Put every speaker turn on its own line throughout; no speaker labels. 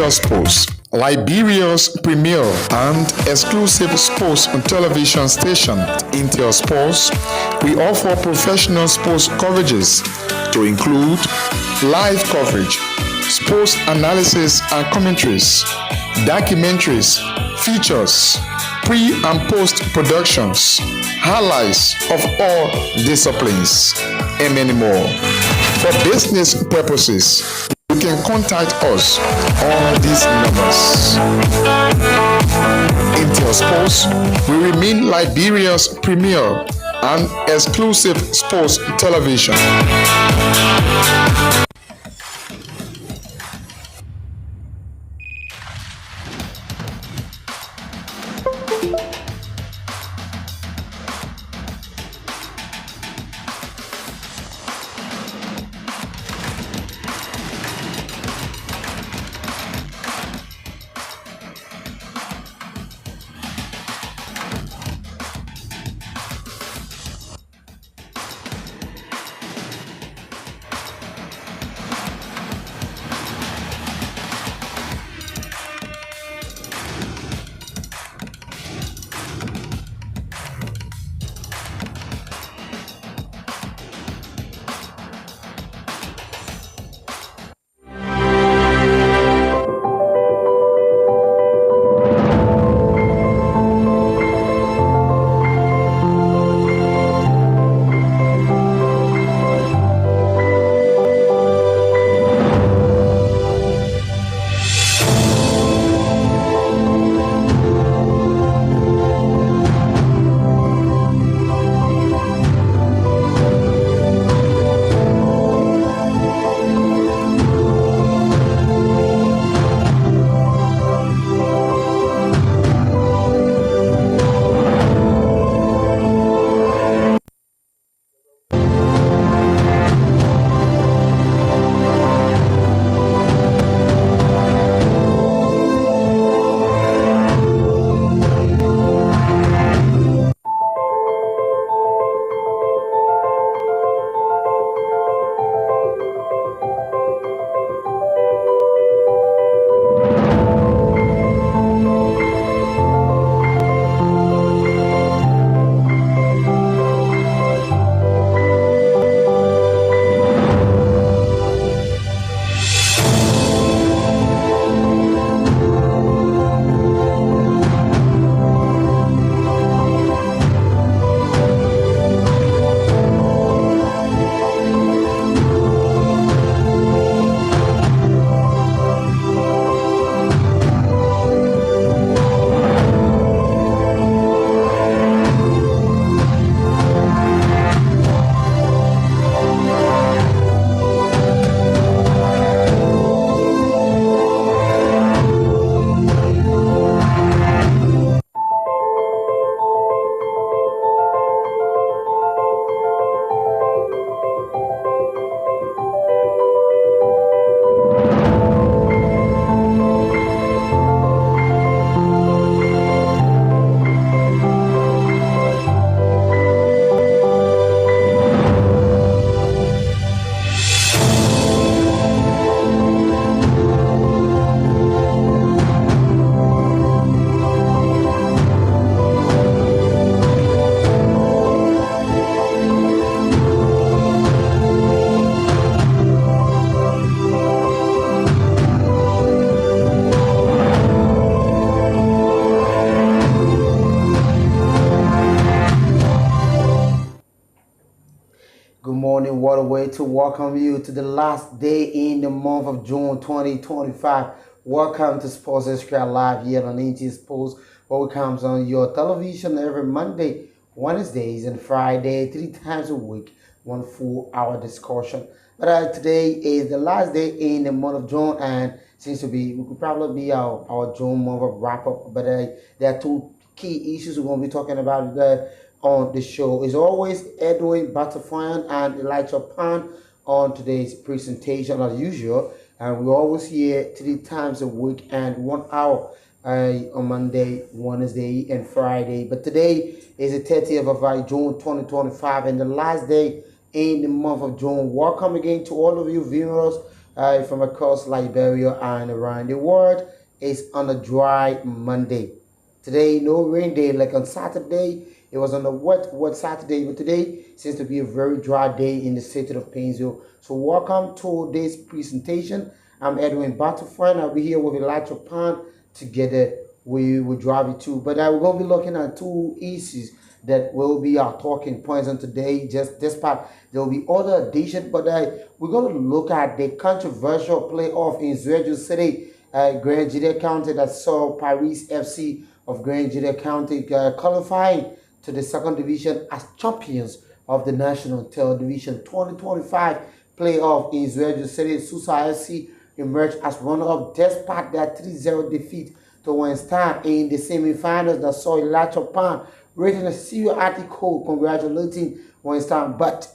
Intel Sports, Liberia's premier and exclusive sports television station. Intel Sports, we offer professional sports coverages to include live coverage, sports analysis and commentaries, documentaries, features, pre and post productions, highlights of all disciplines, and many more. For business purposes, you can contact us on these numbers. Intel Sports will remain Liberia's premier and exclusive sports television.
What a way to welcome you to the last day in the month of June 2025. Welcome to Sports Extra Live here on NT Sports, where it comes on your television every Monday, Wednesdays, and Friday, 3 times a week, 1 full hour discussion. But today is the last day in the month of June, and seems to be, we could probably be our June month of wrap up. But there are two key issues we're going to be talking about on the show. Is always Edwin Butterfly and Elijah Pan on today's presentation as usual. And we're always here 3 times a week and 1 hour on Monday, Wednesday, and Friday. But today is the 30th of June 2025 and the last day in the month of June. Welcome again to all of you viewers from across Liberia and around the world. It's on a dry Monday. Today, no rain day like on Saturday. It was on a wet Saturday, but today seems to be a very dry day in the city of Painesville. So welcome to this presentation. I'm Edwin Battlefriend. I'll be here with Elijah Pan. Together, we will drive you to. But we're going to be looking at two issues that will be our talking points on today. Just this part, there will be other additions, but we're going to look at the controversial playoff in Zwedjo City, Grand Juda County, that saw Paris FC of Grand Juda County qualifying to the second division as champions of the National Third Division 2025 playoff in Zwedjo City. Susa FC emerged as runner-up despite their 3-0 defeat to Winston in the semi-finals that saw Elijah Pan written a serious article congratulating Winston, but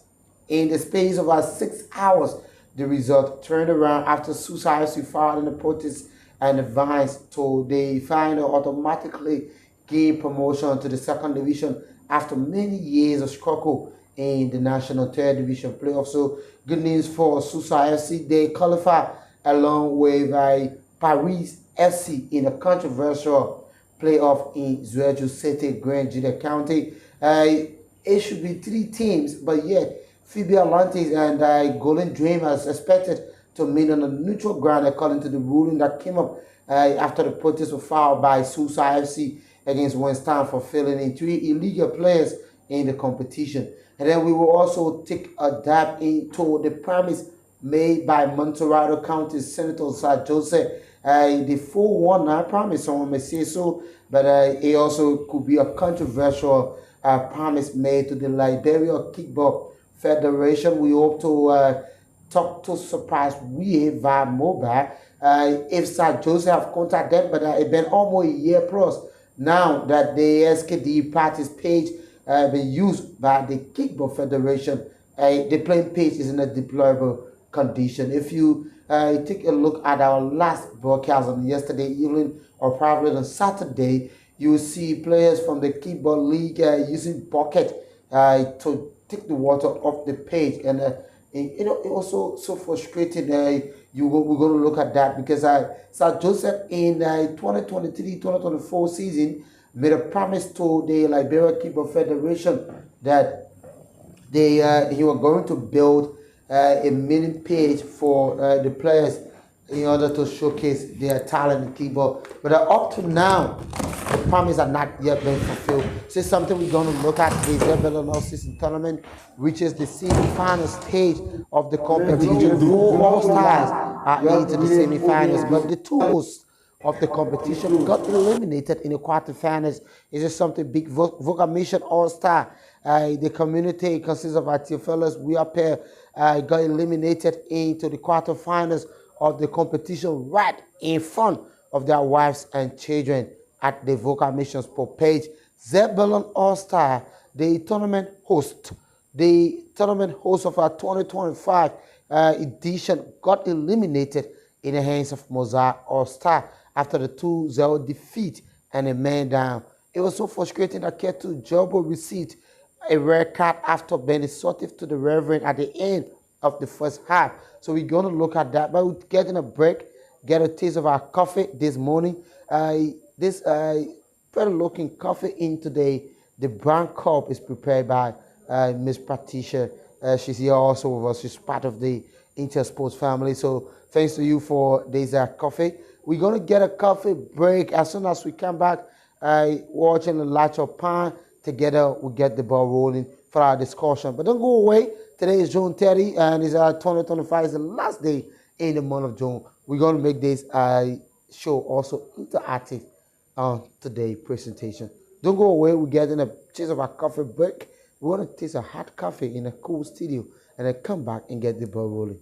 in the space of about 6 hours, the result turned around after Susa FC filed in the protest and advanced to the final, automatically gained promotion to the second division after many years of struggle in the National Third Division playoff. So good news for Susa FC. They qualify along with Paris FC in a controversial playoff in Zwedjo City, Grand Juda County. It should be 3 teams, but yet Phoebe Atlantis and Golden Dream is expected to meet on a neutral ground according to the ruling that came up after the protest was filed by Susa FC against Winston for filling in 3 illegal players in the competition. And then we will also take a dive into the promise made by Montserrado County Senator Sir Joseph. The 419 promise, someone may say so, but it also could be a controversial promise made to the Liberia Kickball Federation. We hope to talk to surprise we via mobile. If Sir Joseph have contacted them, but it's been almost a year plus now that the SKD party's page been used by the Kickball Federation. The playing page is in a deplorable condition. If you take a look at our last broadcast on yesterday evening or probably on Saturday, you will see players from the Kickball League using bucket to take the water off the page, and it also so frustrating. We're going to look at that because Sir Joseph in 2023-2024 season made a promise to the Liberia Kickball Federation that he was going to build a mini page for the players in order to showcase their talent in kickball. But up to now, the promise has not yet been fulfilled. This is something we're going to look at. The Zebulon Season Tournament reaches the semi-final stage of the competition. 4 All-Stars are into the semi-finals, but the 2 hosts of the competition got eliminated in the quarterfinals. Is this something big? Voca Mission All-Star, the community consists of our fellows. We up here got eliminated into the quarterfinals of the competition right in front of their wives and children at the Voca Mission Sport page. Zebulon All-Star, the tournament host of our 2025 edition, got eliminated in the hands of Mozart All-Star after the 2-0 defeat and a man down. It was so frustrating that Ketu Jobo received a red card after being insulted to the Reverend at the end of the first half. So we're going to look at that. But we're getting a break, get a taste of our coffee this morning. This better looking coffee in today. The brown cup is prepared by Miss Patricia. She's here also with us. She's part of the Intersports family. So thanks to you for this coffee. We're going to get a coffee break. As soon as we come back, watching the Latch of Pan, together we'll get the ball rolling for our discussion. But don't go away. Today is June 30 and it's 2025 is the last day in the month of June. We're going to make this show also interactive on today's presentation. Don't go away. We're getting a taste of our coffee break. We want to taste a hot coffee in a cool studio and then come back and get the ball rolling.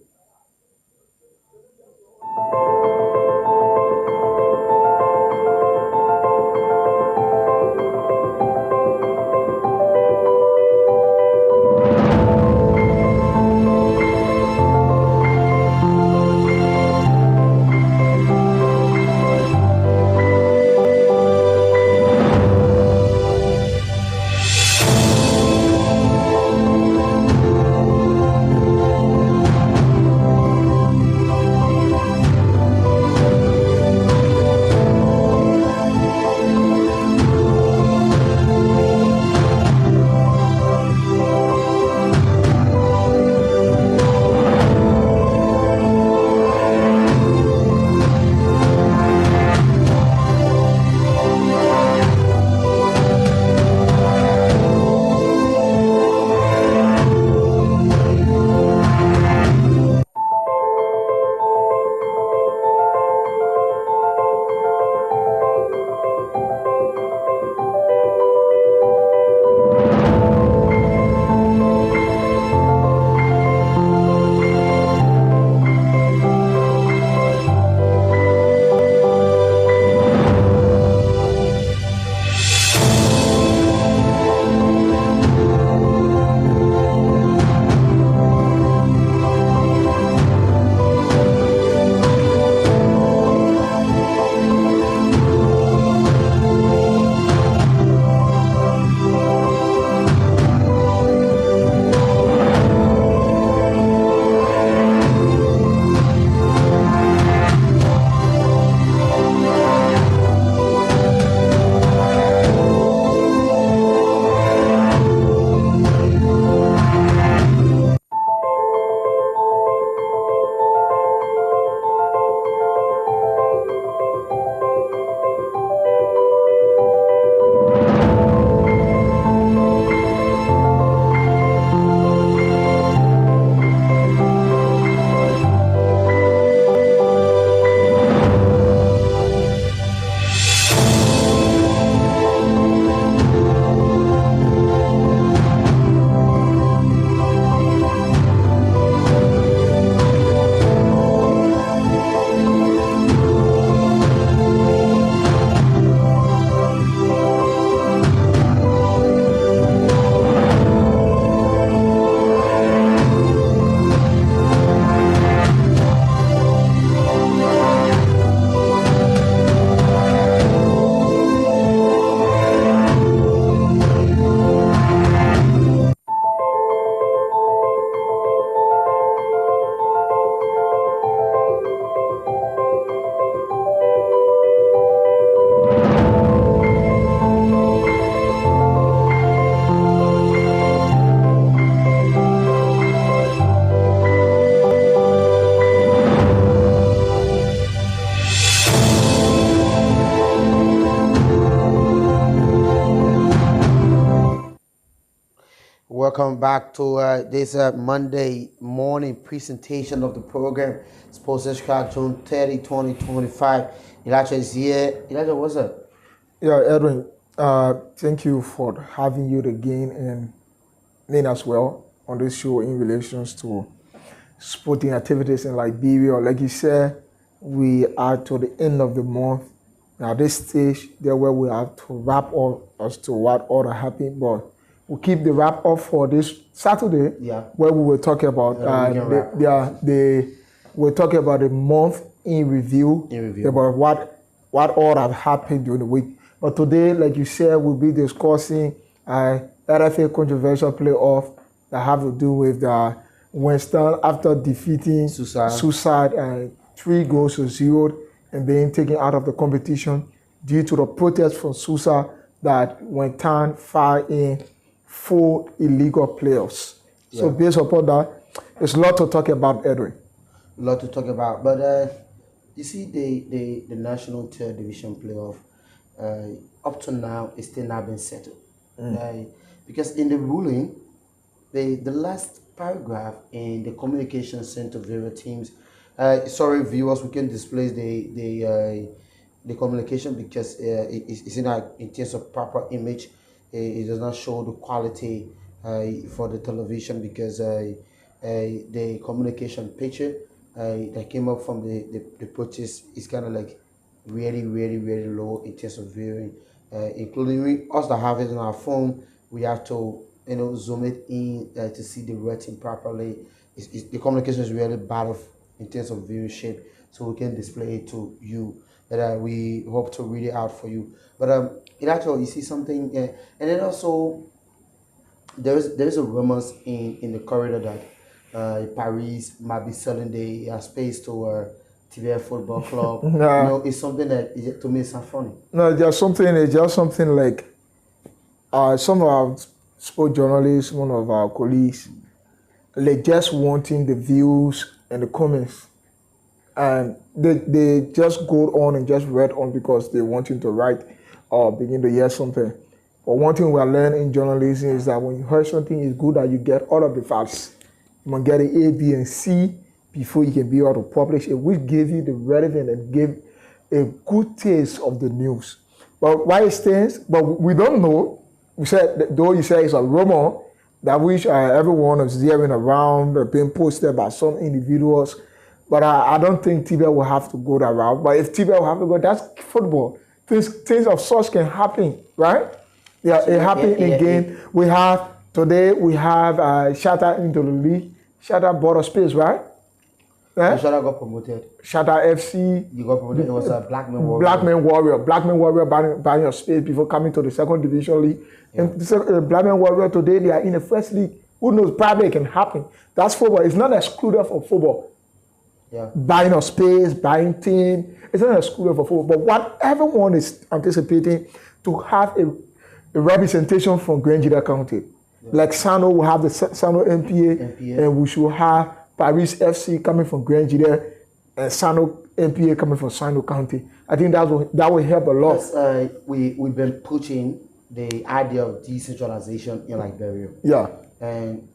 welcome back to this Monday morning presentation of the program. Sports Extra, June 30, 2025. Elijah is here. Elijah, what's up?
Yeah, Edwin, thank you for having you again and me as well on this show in relations to sporting activities in Liberia. Like you said, we are to the end of the month. Now, this stage, there where we have to wrap up as to what order happened, but we'll keep the wrap up for this Saturday, where we will talk about we're talking about the month in review. About what all have happened during the week. But today, like you said, we'll be discussing RFA controversial playoff that have to do with Winston after defeating Suicide 3-0 and being taken out of the competition due to the protest from Suicide that Winston filed in 4 illegal playoffs. Yeah. So based upon that, there's a lot to talk about, Edwin.
A lot to talk about. But you see the National Third Division playoff, up to now, it's still not been settled. Because in the ruling, the last paragraph in the communication sent to various teams, sorry viewers, we can display the communication because it's in terms of proper image. It does not show the quality for the television because the communication picture that came up from the protest is kind of like really low in terms of viewing, including us that have it on our phone. We have to zoom it in to see the writing properly. The communication is really bad in terms of viewership, so we can display it to you. But we hope to read it out for you. But it actually, you see something, and then also there's a rumors in the corridor that Paris might be selling the space to TVF Football Club. It's something that to me is not funny.
No, it's just something like some of our sport journalists, one of our colleagues, like just wanting the views and the comments. And they just go on and just read on because they want him to write or begin to hear something. But one thing we are learning in journalism is that when you hear something, it's good that you get all of the facts. You must get the A, B, and C before you can be able to publish it, which give you the relevant and give a good taste of the news. But why it stands, but we don't know. We said, though you say it's a rumor that which everyone is hearing around, being posted by some individuals. But I don't think TBL will have to go that route. But if TBL will have to go, that's football. Things of such can happen, right? Yeah, it happened again. We have Shatter into the league. Shatter bought a space, right?
Shatter got promoted.
Shatter FC.
You got promoted. It was a Blackman Warrior.
Blackman Warrior buying a space before coming to the second division league. Yeah. And Blackman Warrior today, they are in the first league. Who knows? Probably it can happen. That's football. It's not excluded from football.
Yeah.
Buying a space, buying team, it's not excluded for football. But what everyone is anticipating to have a representation from Grand County. Yeah. Like Sano will have the Sano MPA, and we should have Paris FC coming from Grand and Sano MPA coming from Sano County. I think that will help a lot.
Yes, we've been pushing the idea of decentralization in Liberia.
Yeah.
And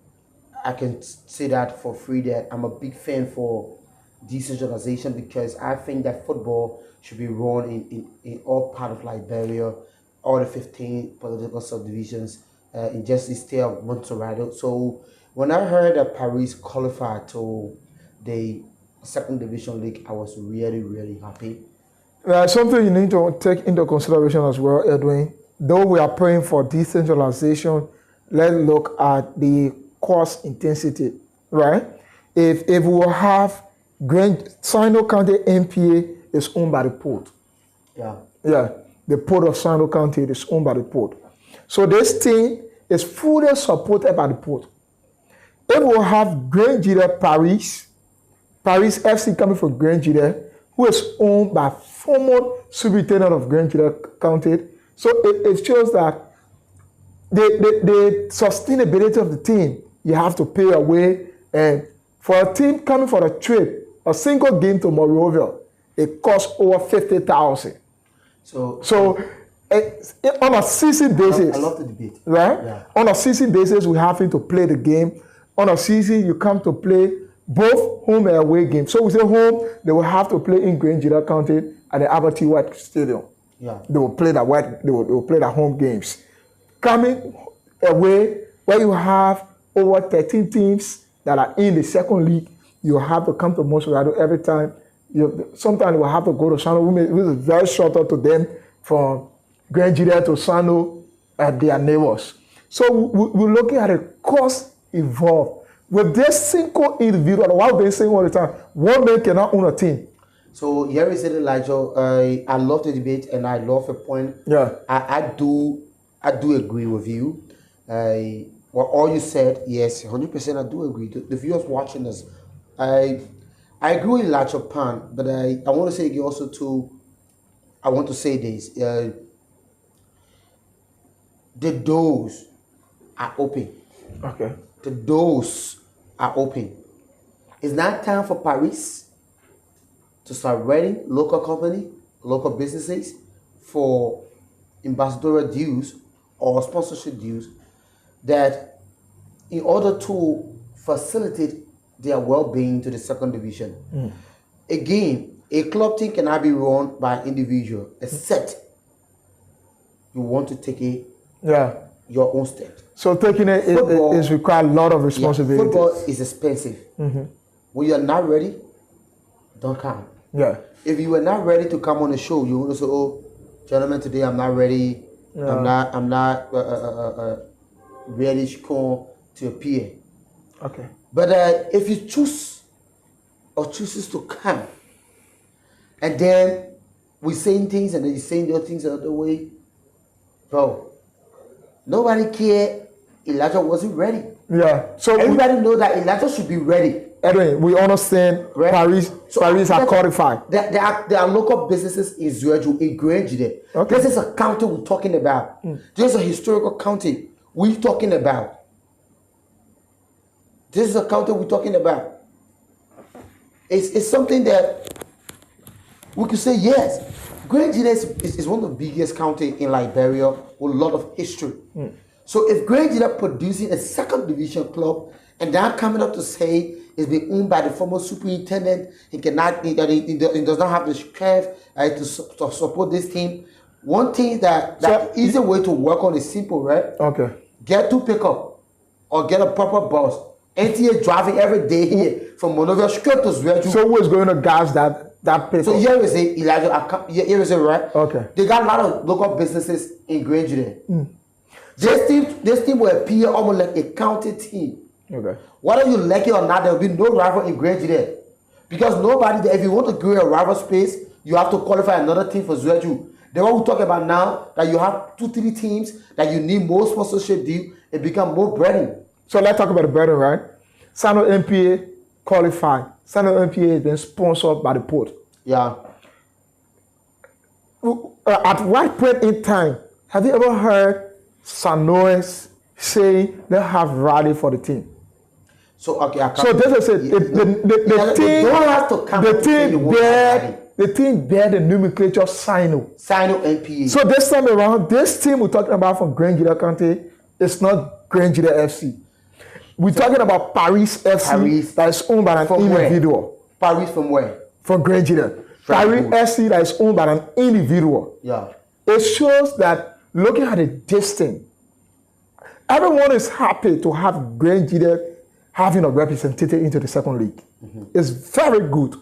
I can say that for free that I'm a big fan for decentralization because I think that football should be run in all part of Liberia, all the 15 political subdivisions in just the state of Montserrat. So when I heard that Paris qualified to the second division league, I was really happy.
Something you need to take into consideration as well, Edwin. Though we are praying for decentralization, let's look at the cost intensity, right? If we will have Sino County MPA is owned by the port.
Yeah.
The port of Sino County is owned by the port. So this thing is fully supported by the port. If we will have Grand Paris FC coming from Grand who is owned by former superintendent of Grand County. So it shows that the sustainability of the team, you have to pay away. And for a team coming for a trip, a single game to Monrovia, it costs over $50,000. So On a season basis.
I love the debate.
Right?
Yeah.
On a season basis, we have to play the game. On a season, you come to play both home and away games. So we say home, they will have to play in Grenada County at the Albert T. White Stadium.
Yeah.
They will play they will play the home games. Coming away, where you have over 13 teams that are in the second league, you have to come to Monserrado every time. Sometimes you will have to go to Sano, which is very short to them from Grenada to Sano and their neighbors. So we're looking at a cost involved. With this single individual, what we've been saying all the time, one man cannot own a team.
So here is it, Elijah. I love the debate and I love the point.
Yeah.
I do agree with you. Well, all you said, yes, 100% I do agree. The viewers watching us, I agree with Elijah Pan, but I want to say again also too, I want to say this. The doors are open.
Okay.
The doors are open. It's not time for Paris to start renting local company, local businesses for ambassadorial dues or sponsorship dues that in order to facilitate their well-being to the second division. Again, a club team cannot be run by an individual except you want to take it your own step.
So taking it is required a lot of responsibility.
Yeah, football is expensive. When you are not ready, don't come.
Yeah.
If you are not ready to come on the show, you will say, "Oh, gentlemen, today I'm not ready.
Yeah.
I'm not ready to come to appear."
Okay.
But if you chooses to come, and then we saying things and then you saying the other things the other way, bro, nobody care. Elijah wasn't ready.
Yeah. So
everybody know that Elijah should be ready.
Anyway, we understand
Right?
Paris are qualified.
There are local businesses in Zueju, in Grenada.
Okay.
This is a county we're talking about. This is a historical county we're talking about. This is a county we're talking about. It's something that we could say yes. Grenada is one of the biggest county in Liberia with a lot of history. So if Grenada producing a second division club and they're coming up to say it's been owned by the former superintendent, he does not have the strength to support this team. One thing that easy way to work on is simple, right?
Okay.
Get two pickup or get a proper bus. NTA driving every day here from Monrovia straight to Zueju.
So who is going to gas that pickup?
So here is it, Elijah. Here is it, right?
Okay.
They got a lot of local businesses in Grenada. This team will appear almost like a county team.
Okay.
Whether you like it or not, there will be no rival in Grenada. Because nobody, if you want to create a rival space, you have to qualify another team for Zueju. Then what we talk about now, that you have 2-3 teams, that you need more sponsorship deal, it become more breading.
So let's talk about the betting, right? Sano MPA qualified. Sano MPA has been sponsored by the port.
Yeah.
At what point in time have you ever heard Sanois say they have rally for the team?
So okay.
So this is it. The team bear the nomenclature Sino.
Sino MPA.
So this time around, this team we're talking about from Grenada County is not Grenada FC. We're talking about Paris FC that is owned by an individual.
Where? Paris from where?
From Grenada. Paris FC that is owned by an individual.
Yeah.
It shows that looking at the distance, everyone is happy to have Grenada having a representative into the second league. It's very good.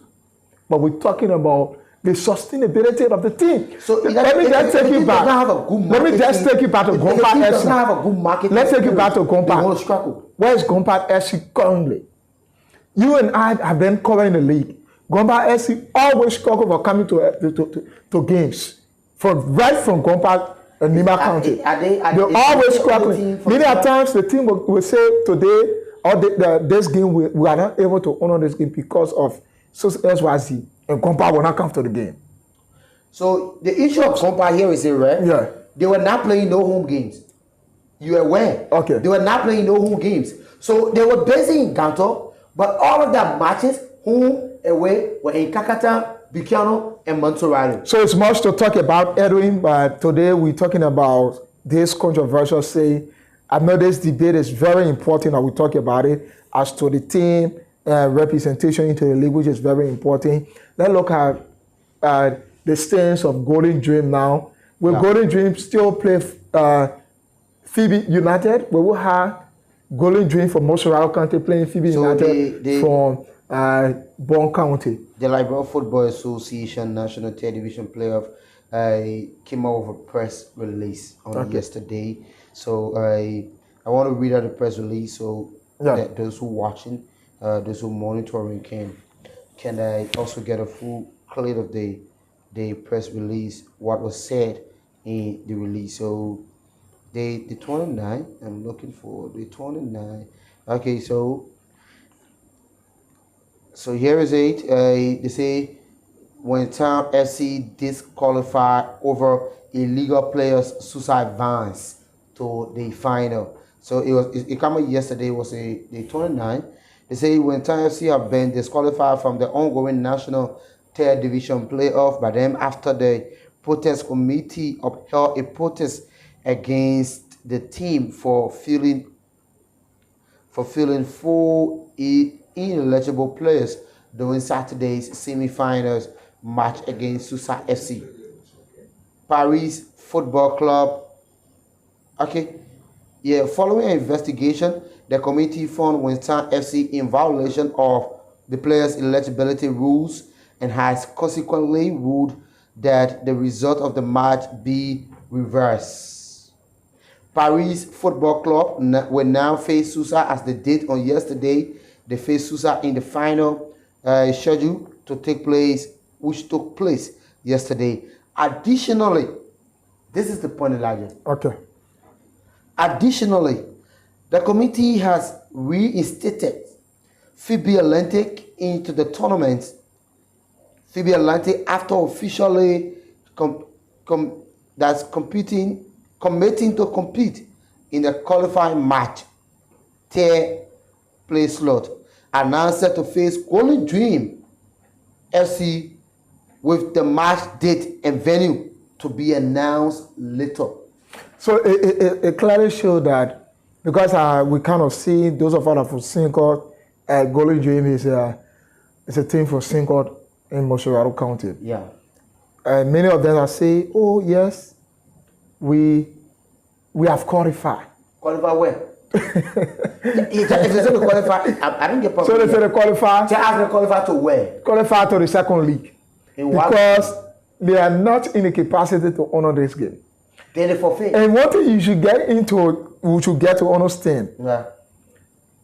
But we're talking about the sustainability of the team.
So
let me just take you back. Let me just take you back to Gompa FC.
Does not have a good market.
Let's take you back to Gompa.
They want to struggle.
Where is Gompa FC currently? You and I have been covering the league. Gompa FC always struggle for coming to games. Right from Gompa and Nima County. They're always struggling. Many times the team will say today or this game we are not able to honor this game because of SYZ. And Gompa will not come to the game.
So the issue of Gompa here is right?
Yeah.
They were not playing no home games. You are aware?
Okay.
They were not playing no home games. So they were based in Ganto, but all of their matches, home, away, were in Kakata, Buchanan and Monterrey.
So it's much to talk about, Edwin, but today we're talking about this controversial say. I know this debate is very important that we talk about it as to the team representation into the league, which is very important. Let's look at the stance of Golden Dream now. Will Golden Dream still play Phoebe United? We will have Golden Dream from Mossoraro County playing Phoebe United from Bon County.
The Liberia Football Association National Third Division Playoff came out with a press release on yesterday. So I want to read out the press release so that those who are watching, those who are monitoring can also get a full clip of the press release, what was said in the release. So the 29, I'm looking for the 29. Okay, so here is it. They say when Town FC disqualified over illegal players Suicide Vance to the final. So it came out yesterday, was the 29. They say when Town FC have been disqualified from the ongoing national third division playoff by them after the protest committee upheld a protest against the team for filling four ineligible players during Saturday's semi-finals match against Susa FC. Paris Football Club. Following an investigation, the committee found Winston FC in violation of the players' eligibility rules and has consequently ruled that the result of the match be reversed. Paris Football Club will now face Susa as they did on yesterday. They faced Susa in the final schedule to take place, which took place yesterday. Additionally, this is the point, Elijah.
Okay.
Additionally, the committee has reinstated Phoebe Atlantic into the tournament. Phoebe Atlantic, after officially committing to compete in the qualifying match, third place slot, announced to face Golden Dream FC with the match date and venue to be announced later.
So it clearly showed that, because we kind of see those of us from Sincourt, Golden Dream is a team from Sincourt in Mossoraro County.
Yeah.
And many of them are saying, oh yes, we have qualified.
Qualified where? If they say they qualify, I don't get problem.
So they say they qualify.
They ask them qualify to where?
Qualify to the second league. Because they are not in the capacity to honor this game.
Then they forfeit.
And one thing we should get to understand.
Yeah.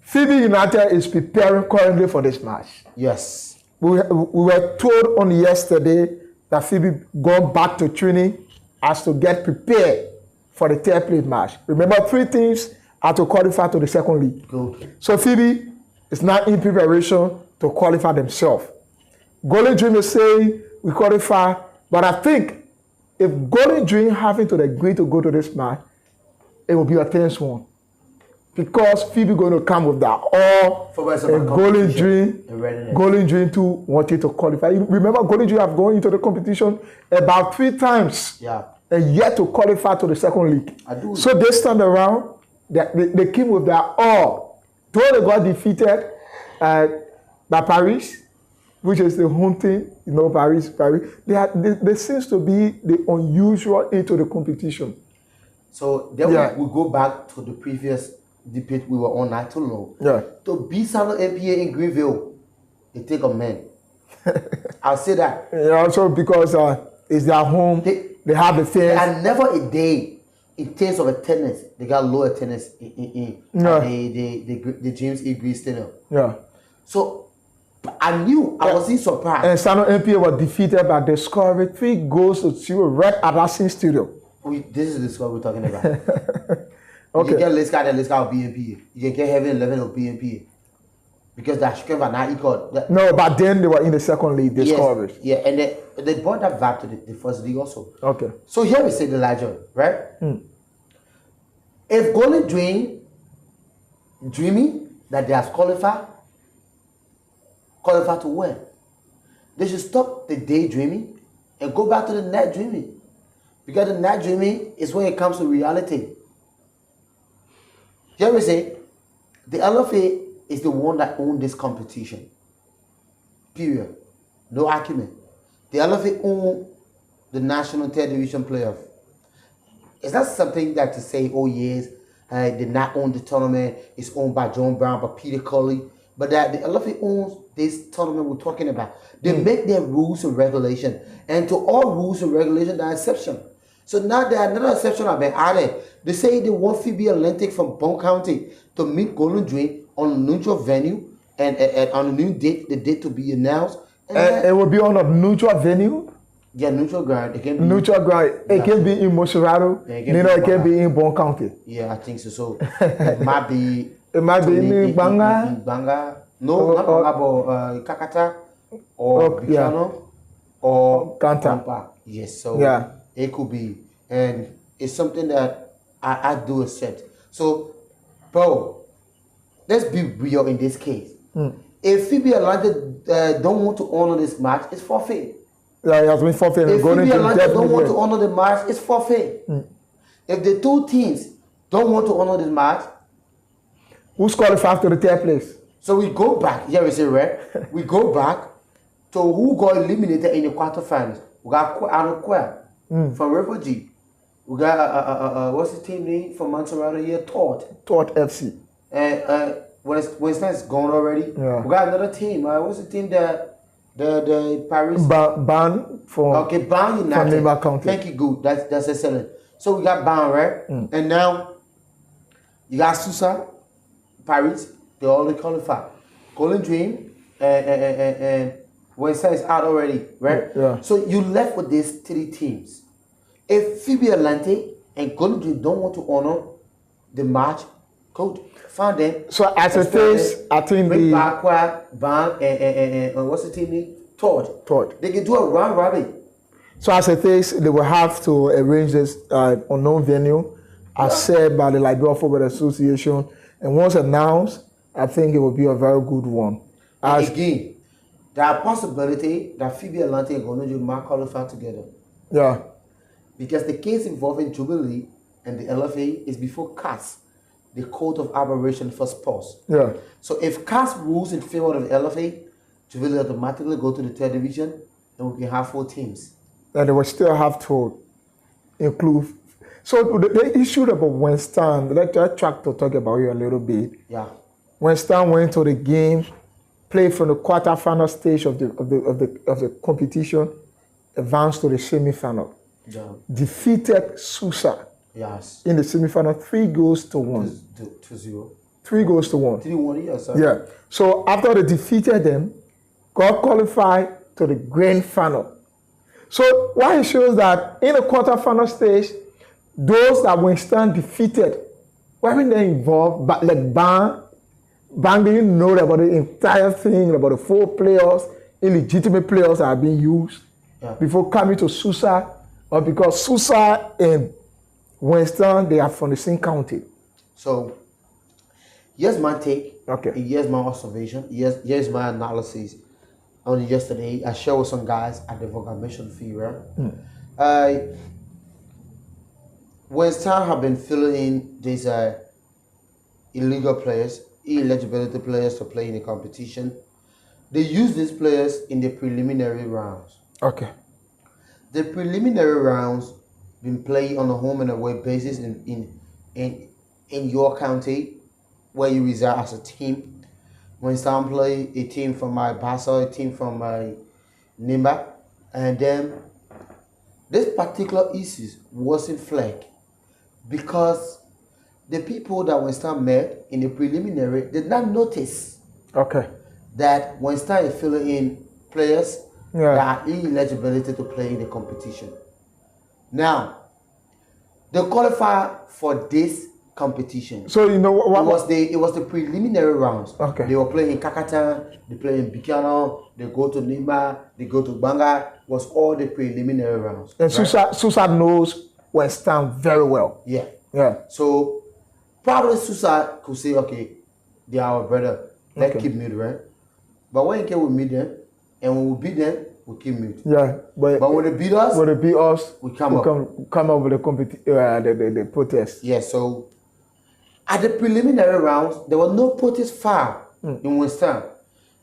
Phoebe United is preparing currently for this match.
Yes.
We were told on yesterday that Phoebe gone back to training as to get prepared for the third place match. Remember, 3 teams are to qualify to the second league.
Good.
So Phoebe is now in preparation to qualify themselves. Golden Dream is saying we qualify, but I think if Golden Dream having to agree to go to this match, it will be a tense one. Because Phoebe going to come with that all and Golden Dream too wanted to qualify. Remember, Golden Dream have gone into the competition about 3 times.
Yeah.
And yet to qualify to the second league.
I do.
So this time around, they came with their all. Though they got defeated by Paris, which is the home team, Paris. There seems to be the unusual into the competition.
So then we go back to the previous debate we were on not too long.
Yeah.
To beat Sano MPA in Greenville, they take a man. I'll say that.
Yeah, also because it's their home, they have the fans.
And never a day, in terms of attendance, they got low attendance in the James E. Green Stadium.
Yeah.
So I wasn't surprised.
And Sano MPA was defeated by Discovery 3-0 right at Racing Studio.
This is the score we're talking about.
Okay.
You can get Let's Go BNP. You can get Heaven 11 of BNP. Because that's not equal.
No, but then they were in the second league, Discovery.
Yes, yeah, and they brought that back to the first league also.
Okay.
So here we say the Elijah, right? If Golden Dream dreaming that they have qualified to win. They should stop the daydreaming and go back to the night dreaming. Because the night dreaming is when it comes to reality. You ever say, the LFA is the one that owns this competition. Period. No argument. The LFA owns the National Third Division playoff. It's not something that to say, oh yes, they not own the tournament, it's owned by John Brown, by Peter Cully. But that the LFA owns this tournament we're talking about. They make their rules and regulation. And to all rules and regulations, there are exceptions. So now there are another exception have been added. They say they want Phoebe Atlantic from Bone County to meet Golden Dream on a neutral venue and on a new date, the date to be announced.
And it will be on a neutral venue?
Yeah, neutral ground. It can be
neutral ground. It can be in Mosserado. It can be in Bone County.
Yeah, I think so. So it might be.
It might be in Banga.
In Banga. No, not Banga, but Kakata or Bicano or
Kanta.
Yes, so it could be. And it's something that I do accept. So, bro, let's be real in this case. If Phoebe Atlanta don't want to honor this match, it's forfeit.
Yeah, it has been forfeit.
If Phoebe Atlanta don't want to honor the match, it's forfeit. If the two teams don't want to honor this match,
who's qualified to the third place?
So we go back. Yeah, we say right. We go back to who got eliminated in the quarterfinals. We got Aaron Quer from Refugee. We got what's the team name from Montserrat here? Todd
FC.
And Winston's gone already.
Yeah.
We got another team. What's the team that the Paris?
Ban for
Ban United.
From Lima County.
Thank you. Good. That's excellent. So we got Ban, right? And now you got Susa, Paris. They already qualified. Golden Dream and Winston is out already, right?
Yeah.
So you left with these three teams. If Phoebe Atlante and Golden Dream don't want to honor the match, go find them.
So as a face, I think
bring Bakwa, Ban, and what's the team name? Todd. They can do a round robin.
So as a face, they will have to arrange this unknown venue, as said by the Liberia Football Association, and once announced, I think it will be a very good one.
Again, there are possibility that Phoebe Atlante and Golden Dream might qualify together.
Yeah.
Because the case involving Jubilee and the LFA is before CAS, the Court of Arbitration for Sports.
Yeah.
So if CAS rules in favor of the LFA, Jubilee automatically go to the third division, and we can have 4 teams.
And they will still have to include. So the issue about Winston, let's try to talk about it a little bit.
Yeah.
Winston went to the game, played from the quarterfinal stage of the competition, advanced to the semifinal.
Yeah.
Defeated Susa.
Yes.
In the semifinal, 3-1.
2-0.
3-1.
3-1, yes.
Yeah. So after they defeated them, got qualified to the grand final. So what it shows that in the quarterfinal stage, those that Winston defeated weren't they involved, but like Bang didn't know about the entire thing, about the 4 players, illegitimate players that are being used before coming to Susa, or because Susa and Winston, they are from the same county.
So, here's my take.
Okay.
And here's my observation. Here's my analysis. Only yesterday, I shared with some guys at the Vogamation Fever. Winston have been filling in these illegal players, eligibility players to play in the competition. They use these players in the preliminary rounds.
Okay.
The preliminary rounds been played on a home and away basis in your county where you reside as a team. Winston play a team from my Basa, a team from my Nimba, and then this particular issue wasn't flagged because the people that Winston met in the preliminary did not notice that Winston is filling in players that are ineligibility to play in the competition. Now, they qualify for this competition.
So you know what?
It was the preliminary rounds.
Okay.
They were playing in Kakatan, they play in Bikano, they go to Nimba, they go to Banga. It was all the preliminary rounds.
And right? Susa knows Winston very well.
Yeah.
Yeah.
So probably Susa could say, okay, they are our brother. Let's keep meeting, right? But when you can we meet them, and when we beat them, we keep mute.
Yeah, but
when they beat us, we come up.
Come up with the protest.
Yeah, so at the preliminary rounds, there was no protest foul in West Ham.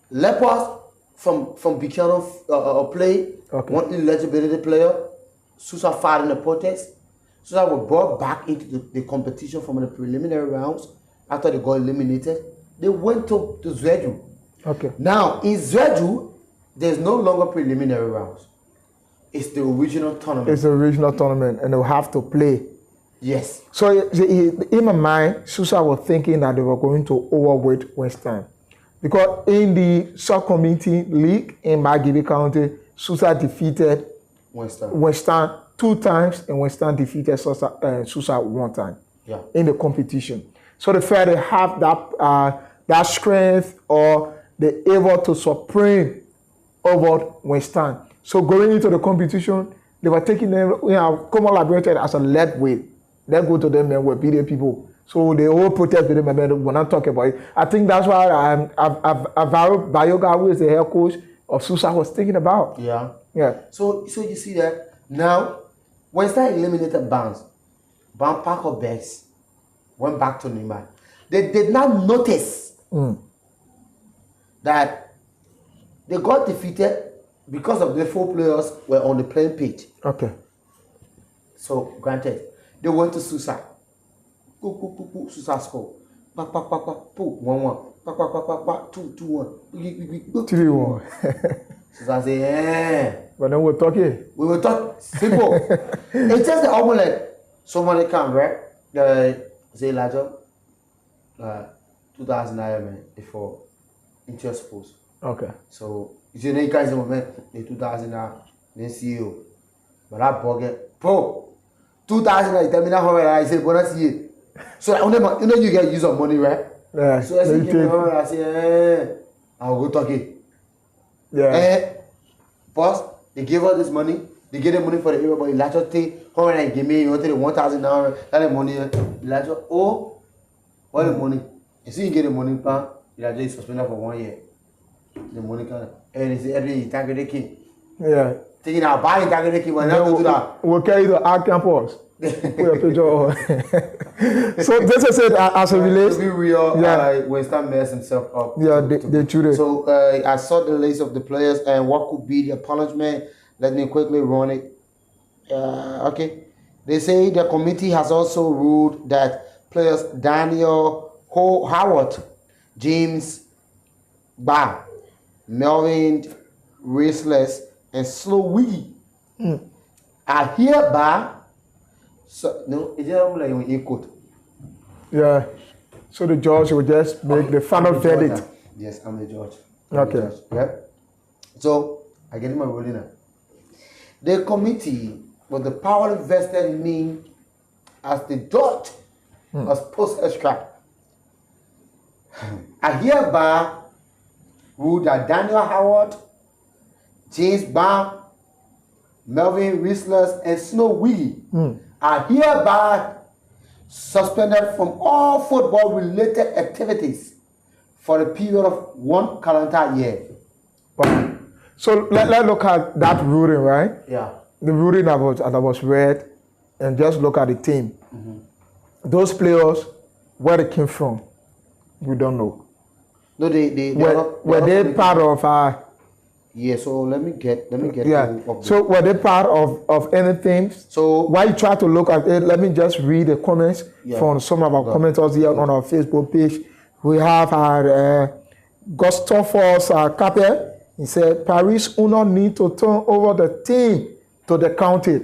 Lepers from Buchanan play, one eligibility player, Sousa filed in the protest. Sousa was brought back into the competition from the preliminary rounds after they got eliminated. They went to Zveju.
Okay.
Now, in Zveju, there's no longer preliminary rounds. It's the original tournament.
It's the original tournament, and they'll have to play.
Yes.
So in my mind, Sousa was thinking that they were going to overweight West Ham. Because in the sub-committee league in Margibi County, Sousa defeated West Ham 2 times, and West Ham defeated Sousa 1 time in the competition. So they felt they have that strength, or they're able to supreme over West Ham. So going into the competition, they were taking them, common laboratory as a lead weight. They go to them and will beat the people. So they all protest with them and then we're not talking about it. I think that's why Bayoga, who is the head coach of Sousa, was thinking about.
Yeah. So you see that now, West Ham eliminated Barnes. Barnes Parker Bears went back to Neymar. They did not notice that they got defeated because of the 4 players were on the playing pitch.
Okay.
So granted, they went to Sousa. Sousa score. 1-1. 2-1.
3-1.
Sousa say,
But then we're talking.
We were talking simple. It's just the omelette. Somebody come, right? Say Elijah, 2000 man before interest post.
Okay.
So you see, you guys moment the 2000 then CEO, but that bucket, bro. 2000 tell me that how I say bonus year. So you get use of money, right?
Yeah.
So I say, give me I say, I'll go talk it.
Yeah.
Boss, they give us this money. They get the money for the area, but Elijah take how many give me? You want the 1,000 now? That the money. Elijah, what the money? You see, you get the money, pa. Elijah is suspended for 1 year. The money can. And they say every time they key.
Yeah.
Taking our buying target the key, but now do that.
We'll carry the our campus. Put a picture. So this is it as a relates.
To be real, West Ham messed himself up.
Yeah, they cheated.
So I saw the list of the players and what could be the punishment. Let me quickly run it. Okay. They say the committee has also ruled that players Daniel Howard, James Barr, Melvin Raceless, and Slowy are hereby. So no, it's just like when you quote.
Yeah. So the judge will just make the final verdict.
Yes, I'm the judge.
Okay.
Yeah. So I get my ruling now. The committee with the power vested in me as the judge of sports extra. I hereby rule that Daniel Howard, James Barr, Melvin Rislers, and Snow Wiggy are hereby suspended from all football-related activities for a period of 1 calendar year.
Wow. So let's look at that ruling, right?
Yeah.
The ruling that was read, and just look at the team. Those players, where they came from, we don't know.
No,
were they part of
yeah, so let me get
yeah. So were they part of anything? So while you try to look at it, let me just read the comments from some of our commenters here on our Facebook page. We have our Gustafos Capel. He said, Paris do not need to turn over the team to the county.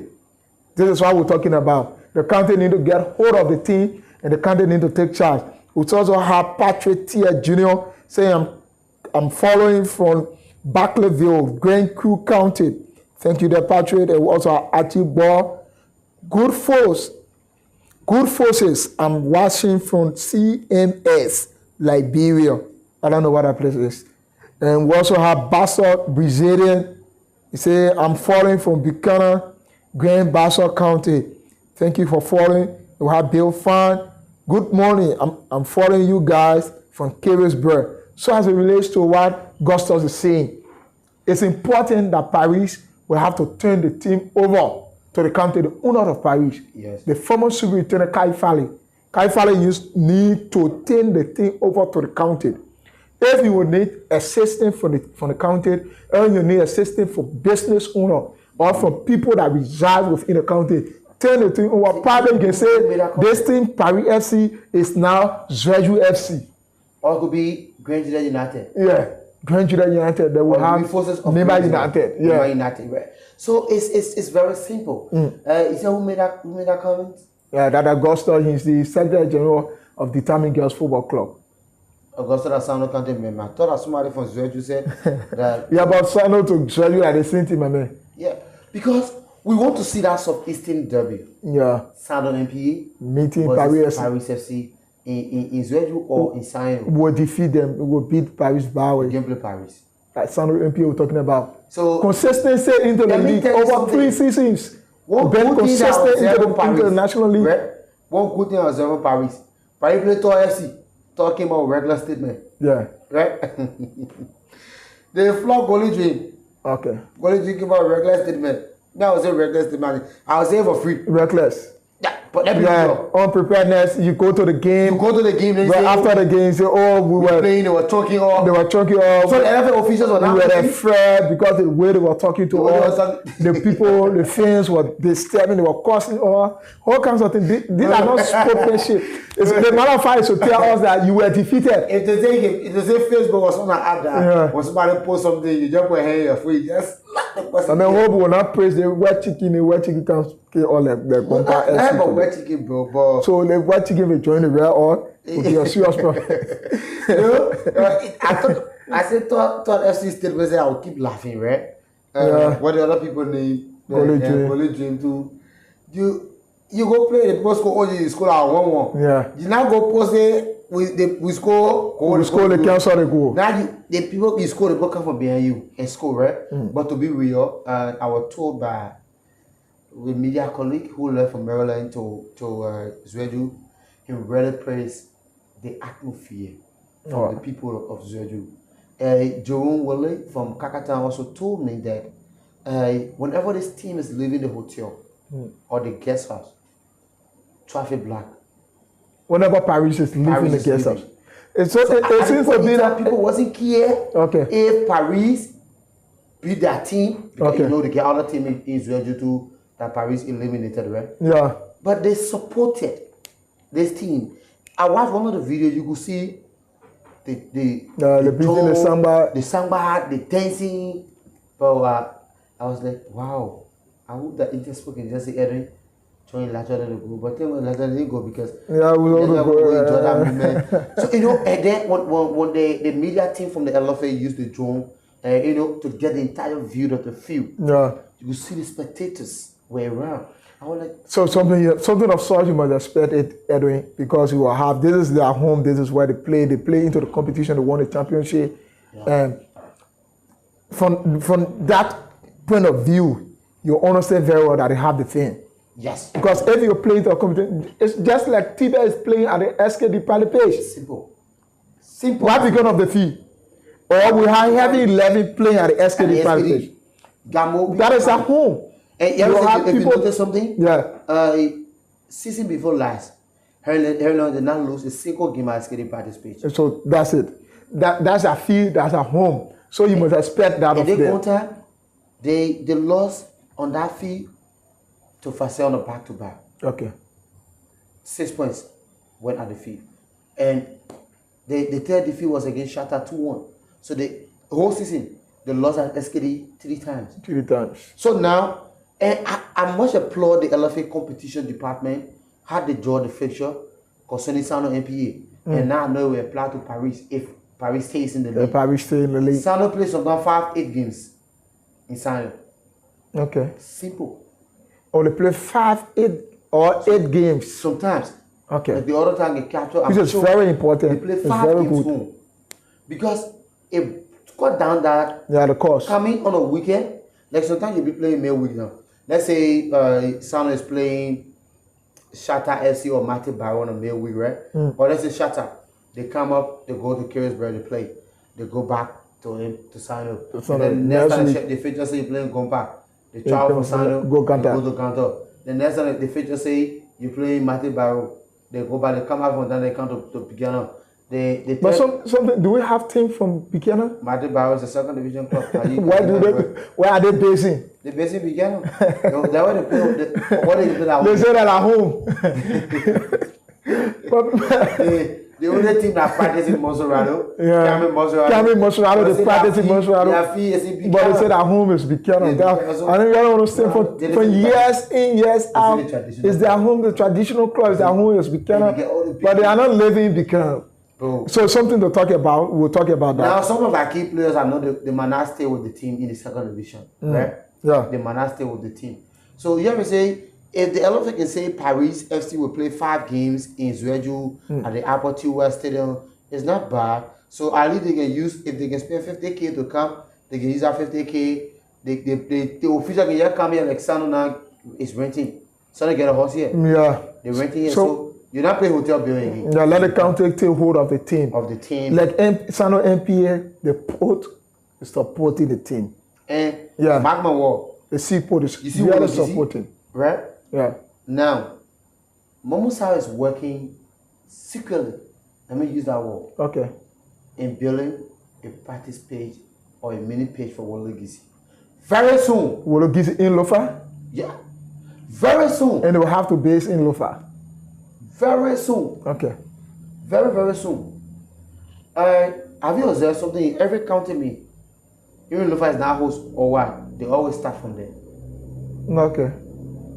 This is what we're talking about. The county need to get hold of the team, and the county need to take charge. We also have Patrick Tia Jr. saying, I'm following from Barclayville, Grand Crew County. Thank you there, Patrick. And also Archie Ball. Good forces. I'm watching from CMS, Liberia. I don't know what that place is. And we also have Bassett Brazilian. He said, I'm following from Buchanan, Grand Bassett County. Thank you for following. We have Bill Fan. Good morning. I'm following you guys from Carisburg. So as it relates to what Gustos is saying, it's important that Paris will have to turn the team over to the county, the owner of Paris.
Yes.
The former superintendent Kai Fale. Kai Fale need to turn the team over to the county. If you will need assistance from the county, or you need assistance for business owner or from people that reside within the county, turn the team over. Probably you can say this team, Paris FC, is now Zwedru FC.
Or it could be Grand Juda United.
Yeah, Grand Juda United. They will have Neymar United. Yeah,
Neymar United. Right. So it's very simple. Is that who made that comment?
Yeah, that Augusto is the Secretary General of Determined Girls Football Club.
Augusto da Sano County member. I thought that somebody from Zwedru said that.
Yeah, but Sano to Zwedru are the same team, my man.
Yeah, because we want to see that Southeastern derby.
Yeah.
Sano MPA
meeting Paris
FC in Zwedru or in Sano.
We will defeat them. We will beat Paris Bowie.
Gameplay Paris.
Like Sano MPA we're talking about.
So
consistency into the league over 3 seasons.
One
Been
good thing
consistent into
Paris,
the National League.
Right? One good thing about Zero Paris. Paris play Tor FC. Talking about regular statement.
Yeah.
Right? They flog Goalie Dream.
Okay.
Goalie Dream came out regular statement. That was a regular statement. I was there for free.
Reckless.
Yeah, but let me
unpreparedness. You go to the game.
You go to the game. Then
but after the game, say, "Oh, we were
playing. They were talking off.
They were talking off.
So the NFL officials were not.
We were afraid because the way they were talking to us, the people, the fans were disturbing. They were cursing all kinds of things. These are not sportsmanship. The matter of fact is to tell us that you were defeated.
If they say Facebook or something like that, when somebody post something, you jump your hand, you're free. Just slap the person.
I mean, hope will not praise the wet chicken. The wet chicken can kill all the bumper.
I have a wet chicken, bro. But
so the wet chicken will join the real or will be a serious problem.
I said, thought FC statement say I will keep laughing, right? What the other people name, Goalie Dream too. You go play the people score only score at 1-1.
Yeah.
You now go post it we score.
We score the cancel the goal.
Now the people you score the ball come from behind you and score, right? But to be real, I was told by a media colleague who left from Maryland to Zwedru, he really praised the atmosphere from the people of Zwedru. Jerome Willie from Kakatan also told me that whenever this team is leaving the hotel or the guest house, traffic black.
Whenever Paris is leaving the guest house. It seems to be that
people wasn't care if Paris beat their team, because you know the other team in Zwedru too, that Paris eliminated, right?
Yeah.
But they supported this team. I watched one of the videos, you could see the
beating the
samba, the dancing. But I was like, wow. I hope that Interspoke can just say, Edwin, join Latter to go. But then Latter didn't go because
we all go
enjoy that moment. So, you know, and then when the media team from the LFA used the drone, you know, to get the entire view of the field, you could see the spectators were around. I was like,
so something of such you must expect it, Edwin, because you will have, this is their home, this is where they play into the competition, they won the championship. And from that point of view, you understand very well that they have the thing.
yes.
Because if you play the competition, it's just like Tiba is playing at the SKD Palipage.
Simple.
Why because of the fee? Or we have having 11 playing at the SKD Palipage. That is at home.
And you notice something?
Yeah.
Season before last, Herland did not lose a single game at SKD Palipage.
So that's it. That's a field, that's a home. So you must expect that of them.
They lost on that field to Fasel on the back-to-back.
Okay.
6 points went at the field. And the third defeat was against Shatta 2-1. So the whole season, they lost at SKD 3 times.
3 times.
So now, and I must applaud the LFA competition department, had they draw the fixture concerning Sano MPA. And now I know we apply to Paris if Paris stays in the league.
Paris stay in the league.
Sano plays sometimes 5-8 games in Sano.
Okay.
Simple.
Only play 8 games.
Sometimes.
Okay.
Like the other time they capture.
Which is very important.
They play
it's
5
very
games
good.
home. Because if cut down that
the cost.
coming on a weekend, like sometimes you'll be playing midweek now. Let's say Sano is playing Shatta FC or Mate Barrow on a midweek, right? Or let's say Shatta. They come up, they go to Carisbrand, they play. They go back to Sano.
So
And then
next
next time
week-
they feature say you playing Gompa. They travel from Sano,
go Kanto.
to Kanto. The next time they feature say you playing Matthew Barrow. They go back, they come out from then they come to Buchanan. They
But
tell
something. Do we have team from Buchanan?
Matthew Barrow is a second division club.
Where are they basing?
They basically Buchanan. That's why they play. What they play at
They
home.
say that at home. But-
The only team that practice in Monserrado,
Yeah.
Cameron Monserrado.
Cameron Monserrado, they practice in Monserrado.
Their fee is in
But they
Buchanan.
said at home is Buchanan.
Yeah,
I think I don't understand
They
for
listen to
years in, years out.
the traditional
It's their home, the traditional club is their home is Buchanan.
They get all the
But they are not living in Buchanan.
Bro.
So something to talk about. We'll talk about that.
Now, some of our key players are not the might not stay with the team in the second division, right?
Yeah.
They might not stay with the team. So you have to say, if the LFA can say Paris FC will play 5 games in Zueju at the Apple II West Stadium, it's not bad. So at least they can use, if they can spend 50K to come, they can use that 50K. The official can just come here like Sano now is renting. Sano get a house here.
Yeah.
They're renting here.
So-
So you're not paying hotel bill again
Yeah, let the county take hold of the team.
of the team.
Like Sano MPA, the port is supporting the team.
And
Yeah.
Magma Wall,
The seaport is
You see what
really
you see?
supporting.
right?
Yeah.
Now, Momo Salah is working secretly. Let me use that word.
Okay.
In building a practice page or a mini page for World Legacy. Very soon.
Will it give in Lofa?
Yeah. Very soon.
And they will have to base in Lofa.
Very soon.
Okay.
Very, very soon. Have you observed something in every county meet? Even Lufa is now host or what? They always start from there.
Okay.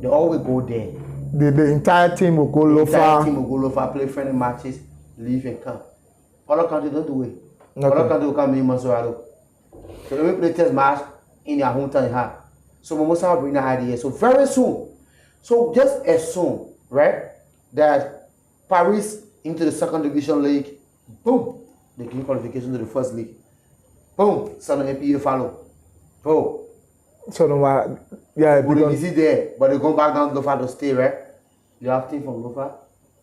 They always go there.
The entire team will go
The entire team
Lofa.
will go Lofa, play friendly matches, leave and come. Other countries don't do it.
Okay.
Other countries will come in Monserrado. So they will play test match in their hometown. So Momosa will bring that idea. So very soon. So just as soon, right, that Paris into the second division league, boom, they gain qualification to the first league. Boom, Sano MPA follow. Bro,
So no matter, yeah,
we
because
busy there, but they go back down to Lofa to stay, right? You have team from Lofa,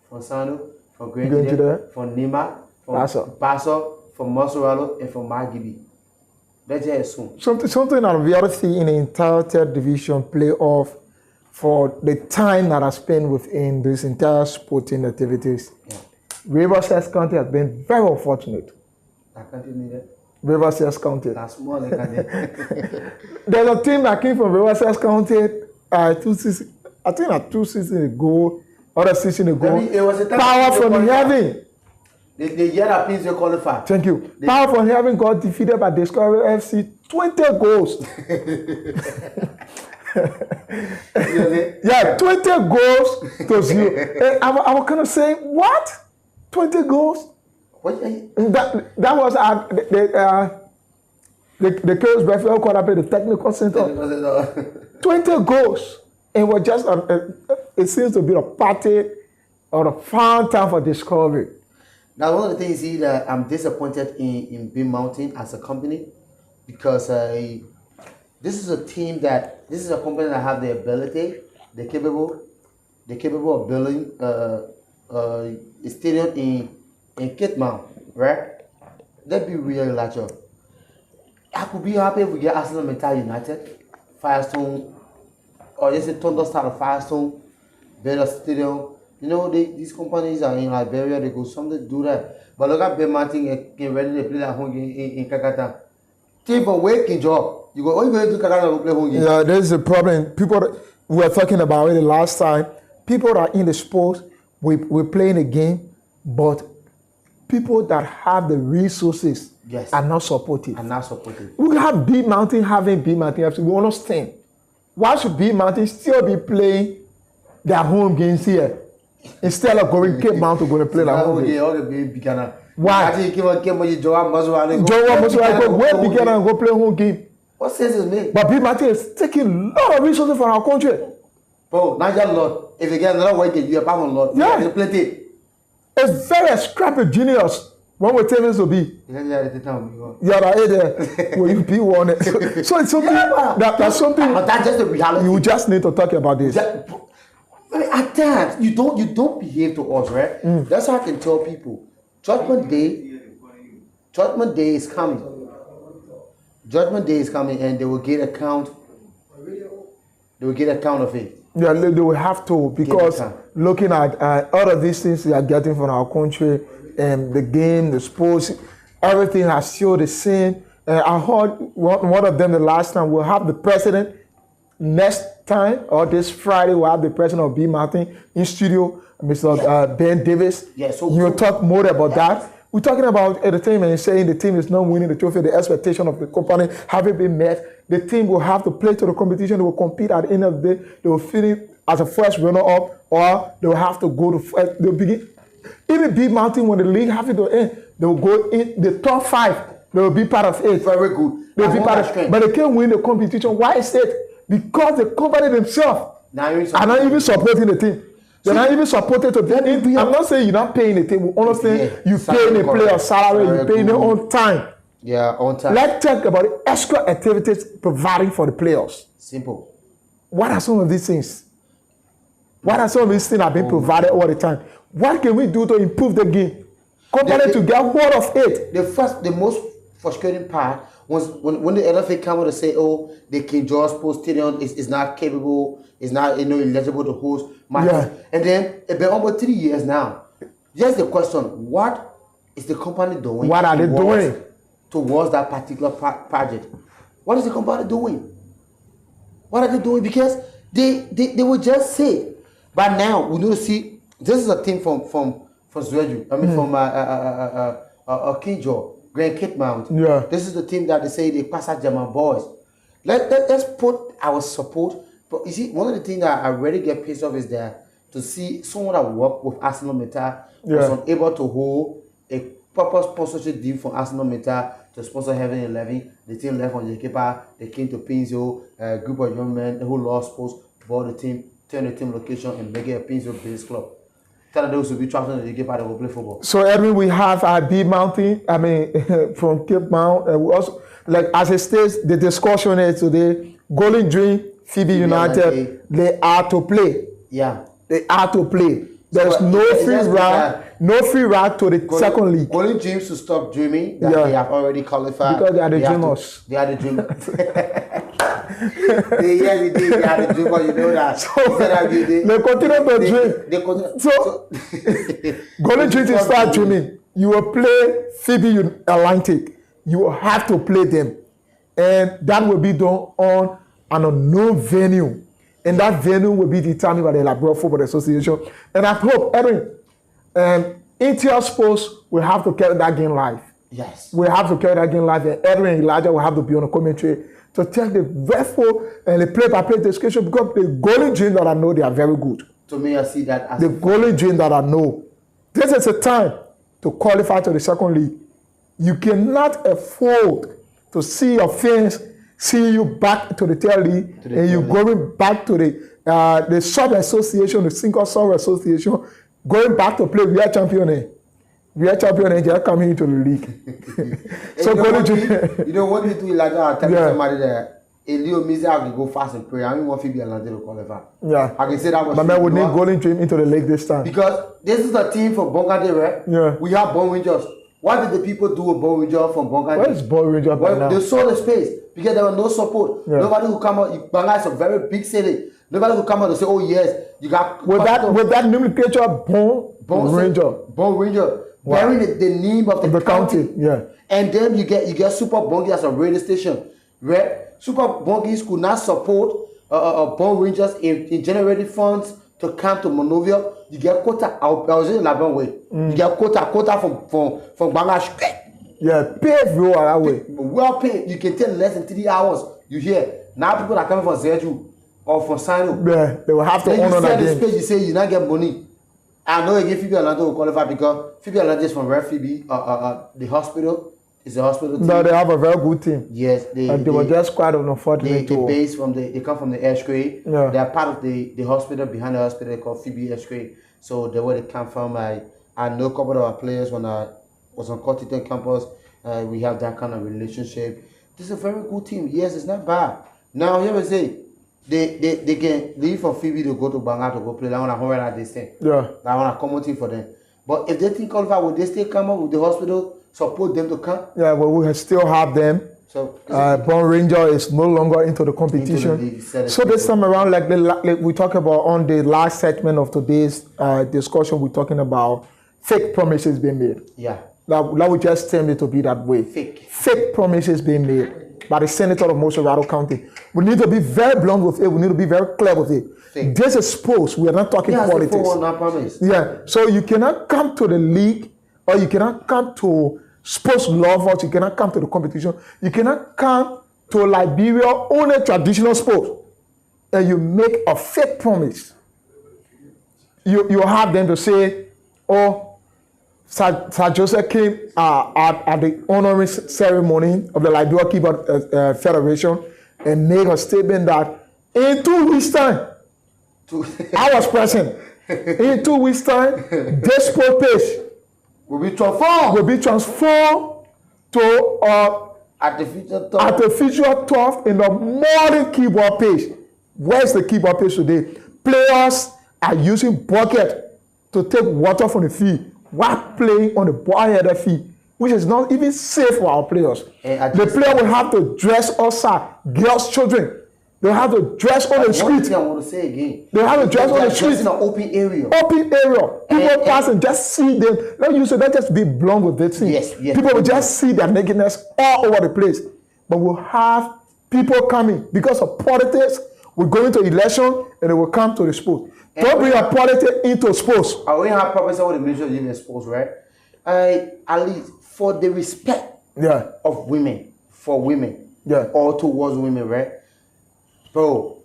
from Sano, from
Grenadier,
Grenadier, from Nima, from
Basso.
Basso, from Monserrado, and from Margibi. Let's just assume.
something that we ought to see in the entire third division playoff for the time that I spent within this entire sporting activities.
Yeah.
Riverside County has been very unfortunate.
I can't need that.
Riverside County.
That's small, they can
There's a team that came from Riverside County 2 seasons, I think like 2 seasons ago, or a season ago.
It was a time
Power
they
from
qualified.
heaven.
The year that Prince they qualify.
Thank you. Power from heaven got defeated by Discovery FC 20 goals. Yeah, 20 goals to 0. And I was kind of saying, what? 20 goals?
What?
That was at the Chaos Buffalo called up at the technical center. 20 goals. And it was just, it seems to be a party or a fun time for Discovery.
Now, one of the things is that I'm disappointed in Beam Mountain as a company because this is a team this is a company that have the ability, they're capable of building a stadium in Kitmount, right? That'd be really large. I could be happy if we get Arsenal Mental United, Firestone, or just a Thunderstar of Firestone, build a stadium. You know, these companies are in Liberia, they go something do that. But look at Ben Martin and ready to play that home game in Kakata. Team from working job. You go, oh, you going to Kakata to play home game.
Yeah, there's a problem. We were talking about it the last time. People that are in the sport, we're playing a game, but people that have the resources
Yes.
are not supportive.
And not supported.
We have B Mountain having B Mountain FC. We understand. Why should B Mountain still be playing their home games here instead of going Cape Mountain to go and play their home games?
All the big beginner.
Why?
Actually, you came when you job muscle and
Joe Ramos go where Buchanan and go play home game.
What sense is made?
But B Mountain is taking a lot of resources from our country.
Bro, not just Lord. If you get another work, you apart from Lord.
Yeah.
You plenty.
It's very scrappy genius. When we tell this to be.
You the time.
Yeah, that will you be one? So it's something that's something
But that's just the reality.
you just need to talk about this.
At times, you don't behave to us, right? That's how I can tell people. Judgment day is coming. Judgment Day is coming, and they will get account. They will get account of it.
Yeah, they will have to, because looking at all of these things we are getting from our country, and the game, the sports, everything has still the same. I heard one of them the last time. We'll have the president next time, or this Friday, we'll have the president of B Mountain in studio, Mr. Ben Davis.
Yeah, so
you'll talk more about that. We're talking about entertainment and saying the team is not winning the trophy, the expectation of the company haven't been met. The team will have to play to the competition, they will compete at the end of the day, they will finish as a first runner-up, or they will have to go to, they'll begin. Even Big Mountain, when the league have to end, they will go in the top 5, they will be part of it.
Very good.
They'll be part of it, but they can't win the competition. Why is it? Because the company themselves are not even supporting the team. They're not even supported to them. I'm not saying you're not paying the team. I'm not saying you paying the player salary, you paying them on time.
Yeah, on time.
Let's talk about the extra activities providing for the players.
Simple.
What are some of these things? What are some of these things that are being provided all the time? What can we do to improve the game? Company to get hold of it.
The most frustrating part was when the LFA come out to say, oh, the King George Sports Stadium is not capable, is not eligible to host matches.
Yeah.
And then it's been almost 3 years now. Just the question, what is the company doing?
What are they doing
towards that particular project? What is the company doing? What are they doing? Because they will just say, but now we need to see. This is a team from Zwedru. I mean from King George, Grand Cape Mount.
Yeah.
This is the team that they say they pass out German boys. Let's put our support. But you see, one of the things that I really get pissed off is that to see someone that worked with Arsenal Metal was unable to hold a proper sponsorship deal for Arsenal Metal to sponsor Heaven 11. The team left on the keeper. They came to Pinzo, a group of young men who lost post, bought the team, turn the team location, and make it a Pinzo based club. Tell them those will be traveling to the keeper, they will play football. So
Edwin, we have our B Mountain, from Cape Mount, and we also, like as it states, the discussion is today, Golden Dream, Phoebe United, they are to play.
Yeah.
They are to play. There's no free ride to the second league.
Golden Dreams to stop dreaming that they have already qualified.
Because they are the dreamers.
They are the dreamers. They are the dreamers, you know that.
So they continue to dream.
They continue.
So Golden Dreams to start dreaming. You will play Phoebe Atlantic. You will have to play them. And that will be done on an unknown venue. And that venue will be determined by the Labrador Football Association. And I hope, Edwin, Intel Sports will have to carry that game live.
Yes.
We have to carry that game live. And Edwin and Elijah will have to be on the commentary to tell the restful and the play-by-play description, because the Golden Dream that I know, they are very good.
To me, I see that as
the Golden Dream that I know. This is a time to qualify to the second league. You cannot afford to see your fans see you back to the third league, and you going back to the sub association, the single sub association, going back to play real champion. Real champion and just coming into the league. So
you know what we do, Elijah? I'll tell somebody that Elio Mize have to go fast and pray. I don't want Phoebe Atlanta to qualify.
Yeah.
I can say that was.
My man would need Golden Dream into the league this time.
Because this is the team from Bongade, right?
Yeah.
We have Bone Rangers. What did the people do with Bone Rangers from Bongade?
Where is Bone Rangers right now?
They saw the space because there was no support. Yeah. Nobody who come out. Banga is a very big city. Nobody who come out and say, "Oh yes, you got."
With that nomenclature, Bone
Ranger. Bearing the name of the county.
Yeah.
And then you get Super Bongi as a radio station. Where Super Bongis could not support Bone Rangers in generating funds to come to Monrovia. You get quota. I was in Laban way. You get quota from Bangladesh.
Yeah, paid road that way.
Well paid. You can take less than 3 hours. You hear now people are coming from Zwedru or from Sino.
Yeah, they will have to
honor
that game.
This page, you say you not get money. I know again Phoebe Atlanta will qualify because Phoebe Atlanta is from Red Phoebe. The hospital is a hospital team.
No, they have a very good team.
Yes,
they were just quite unfortunate.
They come from the Ashgrave.
Yeah.
They are part of the hospital behind the hospital called Phoebe Ashgrave. So they where they come from. I know a couple of our players when I was on Cotiton campus. We have that kind of relationship. This is a very good team. Yes, it's not bad. Now here we say. They can leave for Phoebe to go to Banga to go play. I want to hold at this thing.
Yeah.
I want to come team for them. But if they think qualify, would they still come up with the hospital, support them to come?
Yeah, but we still have them.
So
Born Ranger is no longer into the competition.
league,
So this time around, like we talk about on the last segment of today's discussion, we're talking about fake promises being made.
yeah,
That we just termed it to be that way. Fake promises being made by the senator of Mosserado County. We need to be very blunt with it. We need to be very clear with it.
Fake.
This is sports. We are not talking politics.
Not promise.
Yeah. So you cannot come to the league, or you cannot come to sports lovers. You cannot come to the competition. You cannot come to Liberia, only traditional sport, and you make a fake promise. You have them to say, "Oh, Sir Joseph came at the honoring ceremony of the Liberia Keyboard Federation and made a statement that in 2 weeks' time, I was present. In 2 weeks' time, this sport page
Will be transformed
to artificial turf in the modern keyboard page. Where's the keyboard page today? Players are using bucket to take water from the field while playing on the ball-headed field, which is not even safe for our players. The player will have to dress outside, girls, children. They have to dress on the street.
One thing I want to say again.
They have to dress on the street.
In an open area.
Open area. People pass and just see them. Let's just be blunt with this thing.
Yes.
People will just see their nakedness all over the place. But we'll have people coming because of politics. We're going to election and they will come to the sport. Don't bring a politics into sports.
I already have problems with the Ministry of Youth and Sports, right? At least for the respect of women, for women, or towards women, right? Bro,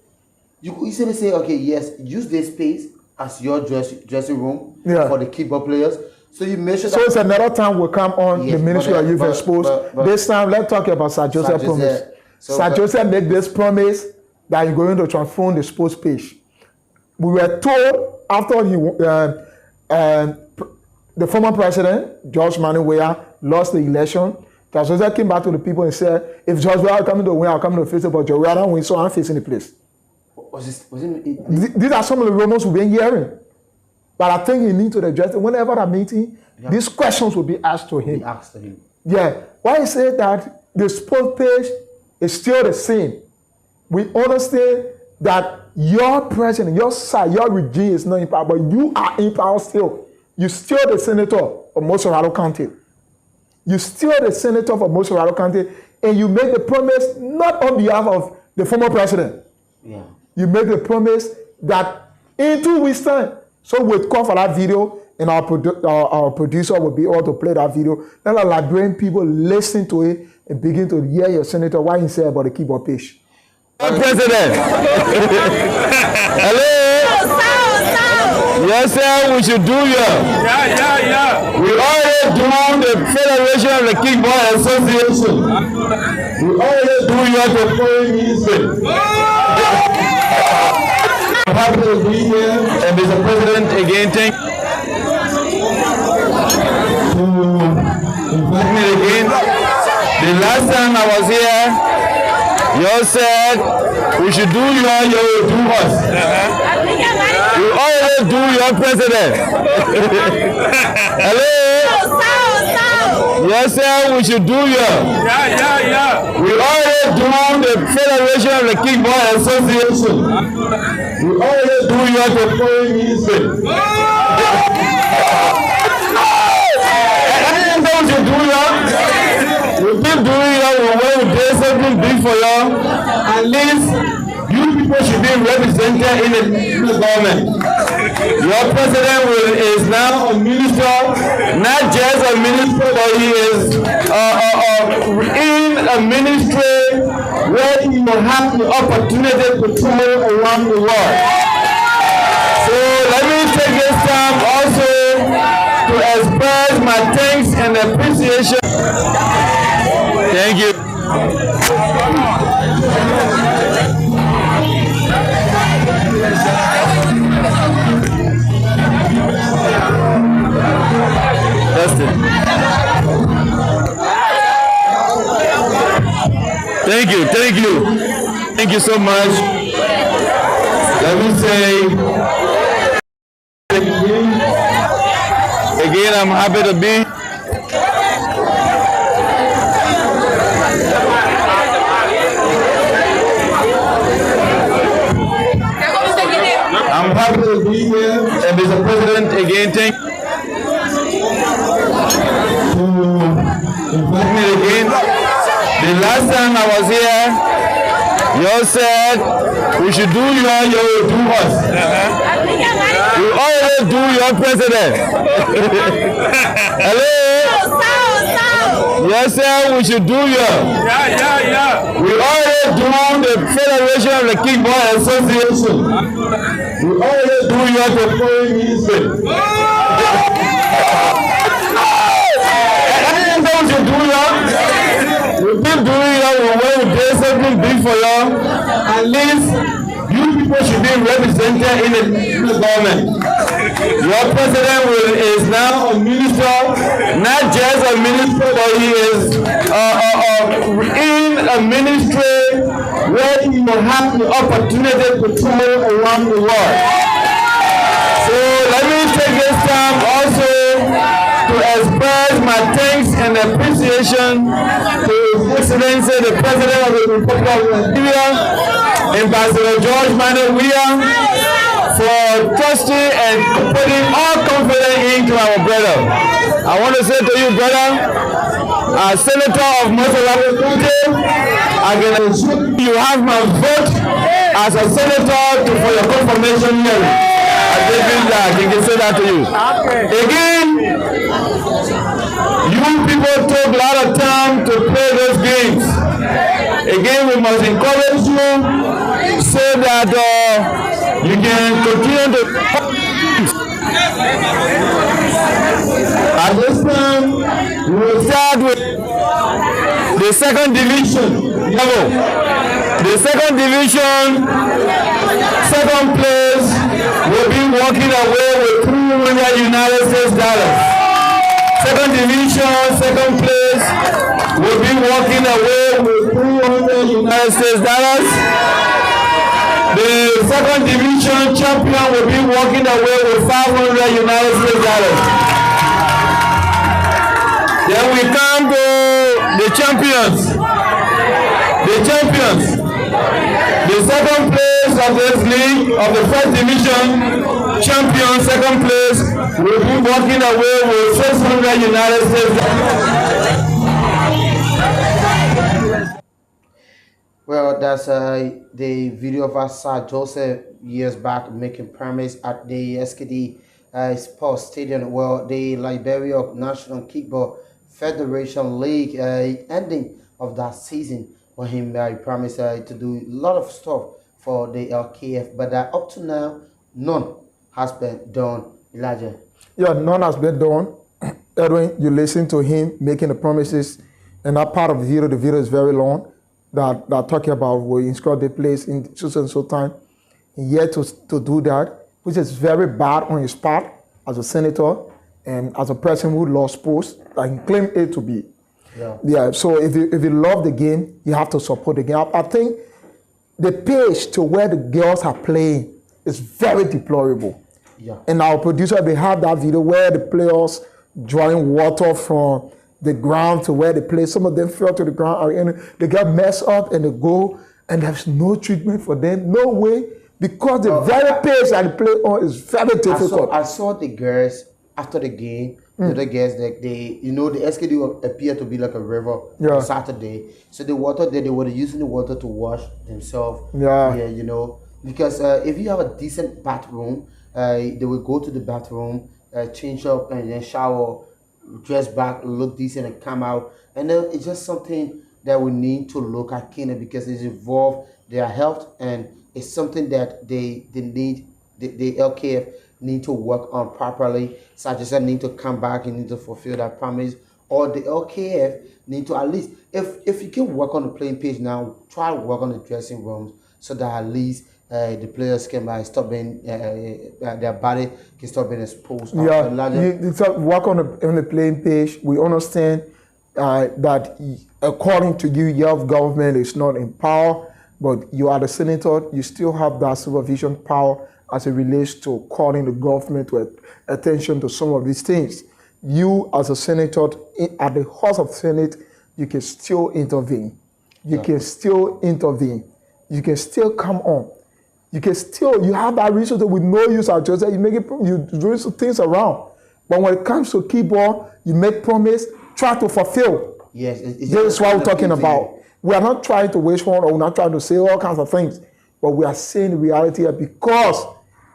you easily say, okay, yes, use this space as your dressing room for the keyboard players. So you make sure.
So it's another time we'll come on the Ministry of Youth and Sports. This time, let's talk about Sir Joseph promise. Sir Joseph made this promise that he's going to transform the sports page. We were told after the former president, George Manneh Weah, lost the election, that Joseph came back to the people and said, if George Weah coming to win, I'll come to face it, but George Weah don't win, so I'm facing the place. These are some of the rumors we've been hearing. But I think he needs to address it. Whenever a meeting, these questions will be asked to him. Yeah. Why he said that the sports page is still the same. We understand that your president, your side, your regime is not in power, but you are in power still. You're still the senator of Mosserado County. You're still the senator of Mosserado County, and you make the promise not on behalf of the former president.
Yeah.
You make the promise that in 2 weeks' time, so we'll call for that video, and our producer will be able to play that video. Then the Liberian people listen to it and begin to hear your senator what he said about the keyboard page.
President. Hello. Yes, sir. We should do Yeah. We already do the Federation of the Kickball Association. We already do the foreign ministry. I'm happy to be here, and Mr. President, again, thank you to invite me again. The last time I was here, you said we should do you will do us. You always do your president. Hello? Yes, sir, we should do you. We always do the Federation of the Kickball Association. We always do the foreign ministry. We keep doing it when we do something big for you. At least you people should be represented in the government. Your president is now a minister, not just a minister, but he is in a ministry where he will have the opportunity to travel around the world. So let me take this time also to express my thanks and appreciation. Thank you. Thank you so much. Let me say again, I'm happy to be. Mr. President, again, thank you for inviting me again. The last time I was here, you all said we should do you will do us. You always do your president. Hello? Yes, sir, we should do your. We always do the Federation of the Kickball Association. We always do your to foreign ministry. We should do your. We keep doing your. We want to do something big for you. At least you people should be represented in the government. Your president is now a minister, not just a minister, but he is in a ministry where he will have the opportunity to travel around the world. So let me take this time also to express my thanks and appreciation to His Excellency, the President of the Republic of Nigeria, Ambassador George Manuel Weah, for trusting and putting all confidence into our brother. I want to say to you, brother, as Senator of Massachusetts County, you have my vote as a senator for your confirmation hearing. I can say that to you. Again, you people took a lot of time to play those games. Again, we must encourage you so that you can continue to. At this time, we will start with the second division level. The second division, second place, will be walking away with $300 United States dollars. Second division, second place, will be walking away with $300 United States dollars. The second division champion will be walking away with $500 United States dollars. Then we come to the champions. The champions. The second place of this league, of the first division champion, second place, will be walking away with $600 United States dollars.
Well, that's the video of Sir Joseph years back making promise at the SKD Sports Stadium. Well, the Liberia National Kickball Federation League ending of that season, when he promised to do a lot of stuff for the LKF, but up to now, none has been done. Elijah.
Yeah, none has been done. Edwin, you listen to him making the promises, and that part of the video is very long. That talking about we inscribe the place in so and so time, and yet to do that, which is very bad on his part as a senator and as a person who lost sports, and claim it to be. Yeah. So if you love the game, you have to support the game. I think the pace to where the girls are playing is very deplorable.
Yeah. And
our producer, they have that video where the players drawing water from the ground to where they play. Some of them fell to the ground and they get messed up and they go, and there's no treatment for them, no way, because the very pace that they play on is very difficult.
I saw the girls after the game. The other girls, like the SKD appeared to be like a river on Saturday. So the water there, they were using the water to wash themselves. Yeah, because if you have a decent bathroom, they will go to the bathroom, change up, and then shower, dress back, look decent, and come out. And then it's just something that we need to look at keenly, because it's involved their health, and it's something that they need, the LKF need to work on properly. Such as need to come back and need to fulfill that promise, or the LKF need to at least, if you can work on the playing pitch now, try to work on the dressing rooms, so that at least the players can stop being their body can stop being exposed.
Yeah, you work on the playing pitch. We understand that according to you, your government is not in power, but you are the senator. You still have that supervision power as it relates to calling the government to attention to some of these things. You, as a senator, at the House of Senate, you can still intervene. You can still intervene. You can still come on you can still, you have that resource with no use of just you make it, you do some things around. But when it comes to keyboard, you make promise, try to fulfill.
Yes, it's
This is what we're talking
appeal to
about.
you.
We are not trying to waste one, or we're not trying to say all kinds of things, but we are saying the reality that because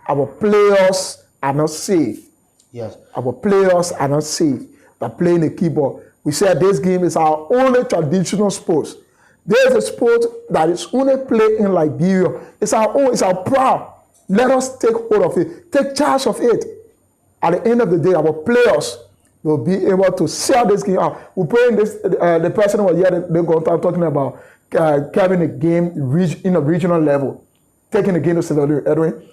our players are not safe,
Yes.
our players are not safe by playing the keyboard. We said this game is our only traditional sport. There's a sport that is only played in Liberia. It's our own, it's our proud. Let us take hold of it, take charge of it. At the end of the day, our players will be able to sell this game out. We're playing this, the president was here, they got talking about carrying a game in a regional level, taking the game to Sierra Leone. Edwin,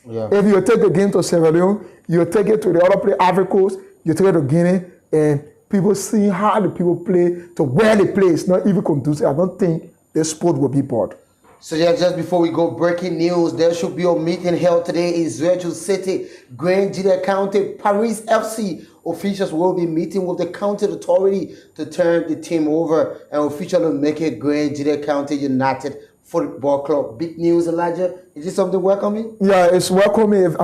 Yeah.
if you take the game to Sierra Leone, you take it to the other place, Ivory Coast, you take it to Guinea, and people see how the people play to where they play. It's not even conducive. I don't think this sport will be bored.
So yeah, just before we go, breaking news, there should be a meeting held today in Zwedjo City, Grand Jida County. Paris FC officials will be meeting with the county authority to turn the team over and officially make it Grand Jida County United Football Club. Big news, Elijah. Is this something welcoming?
Yeah, it's welcoming if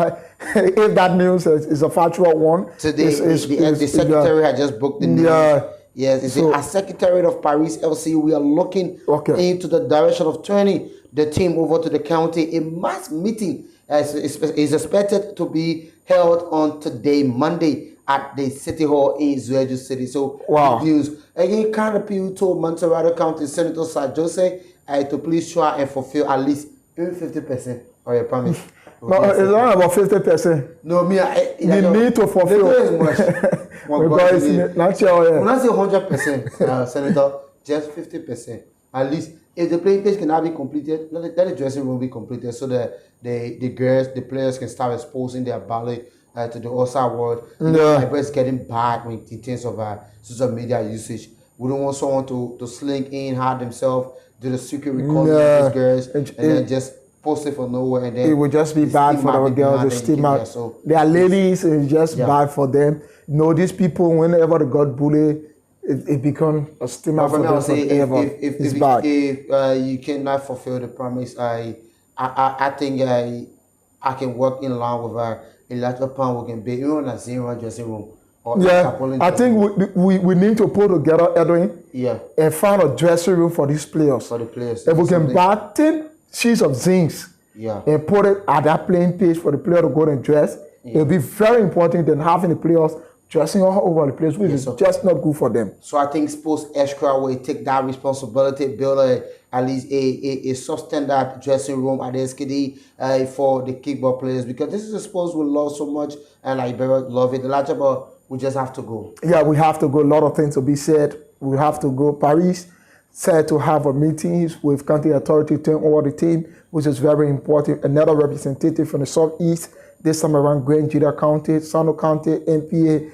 if that news is a factual one.
Today,
It's-
the secretary had just booked the news.
Yeah.
Yes, it's
So-
as secretary of Paris FC, we are looking
Okay.
into the direction of turning the team over to the county. A mass meeting is expected to be held on today, Monday, at the City Hall in Zwedjo City. So,
Wow.
big news. Again, kind of appeal to Montserrado County Senator Sir Jose to please try and fulfill at least 50% of your promise.
No, it's not about 50%.
No, me,
You need to fulfill.
Little is much. One God
Because
believe.
it's not your
When I say 100%, Senator, just 50%. At least, if the playing pitch cannot be completed, let the dressing room be completed so that the girls, the players can start exposing their body to the outside world. You know,
Yeah.
it's getting bad when in terms of social media usage. We don't want someone to slink in, hide themselves, do the secret recording
Yeah.
of these girls,
It-
and then just post it for nowhere. And then
It would just be
the
bad for
stigma
our
be
girls.
behind
The
it and
stigma.
keep there. So,
They are ladies. It's just
Yeah.
bad for them. No, these people, whenever they got bullied, it becomes a stigma for
For now,
them
say
forever. It's bad.
if you cannot fulfill the promise, I think I can work in line with a lot of pound we can be even a zero dressing room. Or a
Yeah,
couple in
I
dressing room.
think we need to put together, Edwin,
Yeah,
and find a dressing room for these players.
for the players.
If we can
Something-
buy 10 sheets of zincs
Yeah.
and put it at that playing page for the player to go and dress, it'll be very important than having the players dressing all over the place, which is
sir.
just not good for them.
So I think Sports Extra will take that responsibility, build at least a substandard dressing room at the SKD for the kickball players, because this is a sport we love so much and Liberia love it. Elijah, but we just have to go.
Yeah, we have to go. A lot of things to be said. We have to go. Paris said to have a meetings with county authority to turn over the team, which is very important. Another representative from the southeast, this time around Grand Jida County, Sano County, NPA,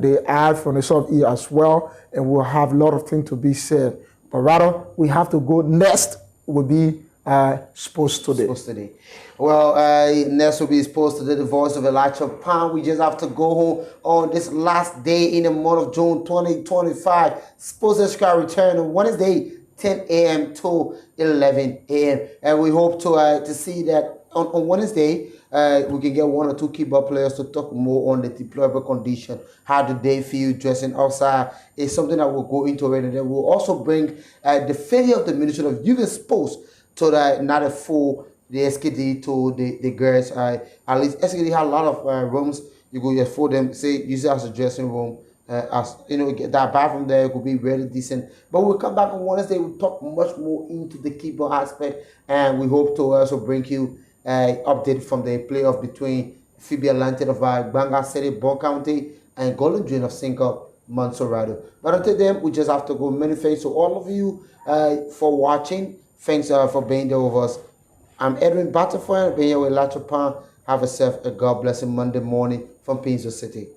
they add from the southeast as well, and we'll have a lot of things to be said. But rather, we have to go. Next will be Sports Today.
Sports Today. Well, next will be Sports Today, the voice of Elijah Pan. We just have to go home on this last day in the month of June 2025. Sports Extra return on Wednesday, 10 a.m. to 11 a.m. And we hope to see that on Wednesday, we can get one or two keyboard players to talk more on the deployable condition. How do they feel dressing outside? It's something that we'll go into it. And then we'll also bring the failure of the Ministry of Youth and Sports to the not a full the SKD to the girls. At least SKD have a lot of rooms. You go for them, say use it as a dressing room. As you know, get that back from there, it could be really decent. But we'll come back on Wednesday. We'll talk much more into the keyboard aspect, and we hope to also bring you update from the playoff between Phoebe Atlantic of Banga City, Bon County, and Golden Dream of Cinco, Montserrado. But until then, we just have to go. Many thanks to all of you for watching. Thanks for being there with us. I'm Edwin Butterfly, being here with Elijah Pan. Have yourself a God blessing Monday morning from Pinzo City.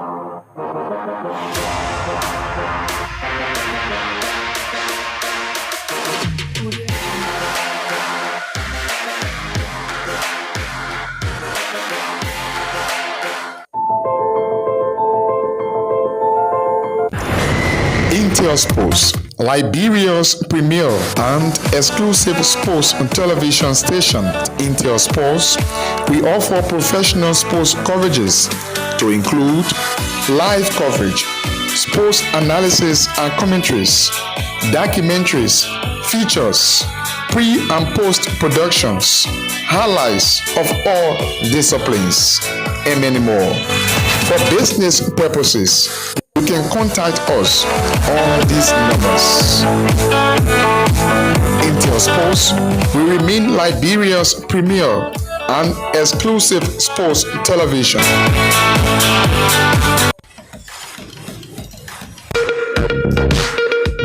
Intel Sports, Liberia's premier and exclusive sports television station. Intel Sports, we offer professional sports coverages to include live coverage, sports analysis and commentaries, documentaries, features, pre and post productions, highlights of all disciplines, and many more. For business purposes, you can contact us on these numbers. Intel Sports will remain Liberia's premier and exclusive sports television.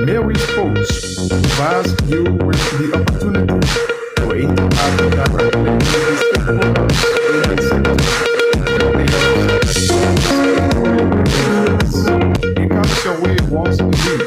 Mary Sports provides you with the opportunity to interact directly with the stakeholders in the sector. It comes your way once a week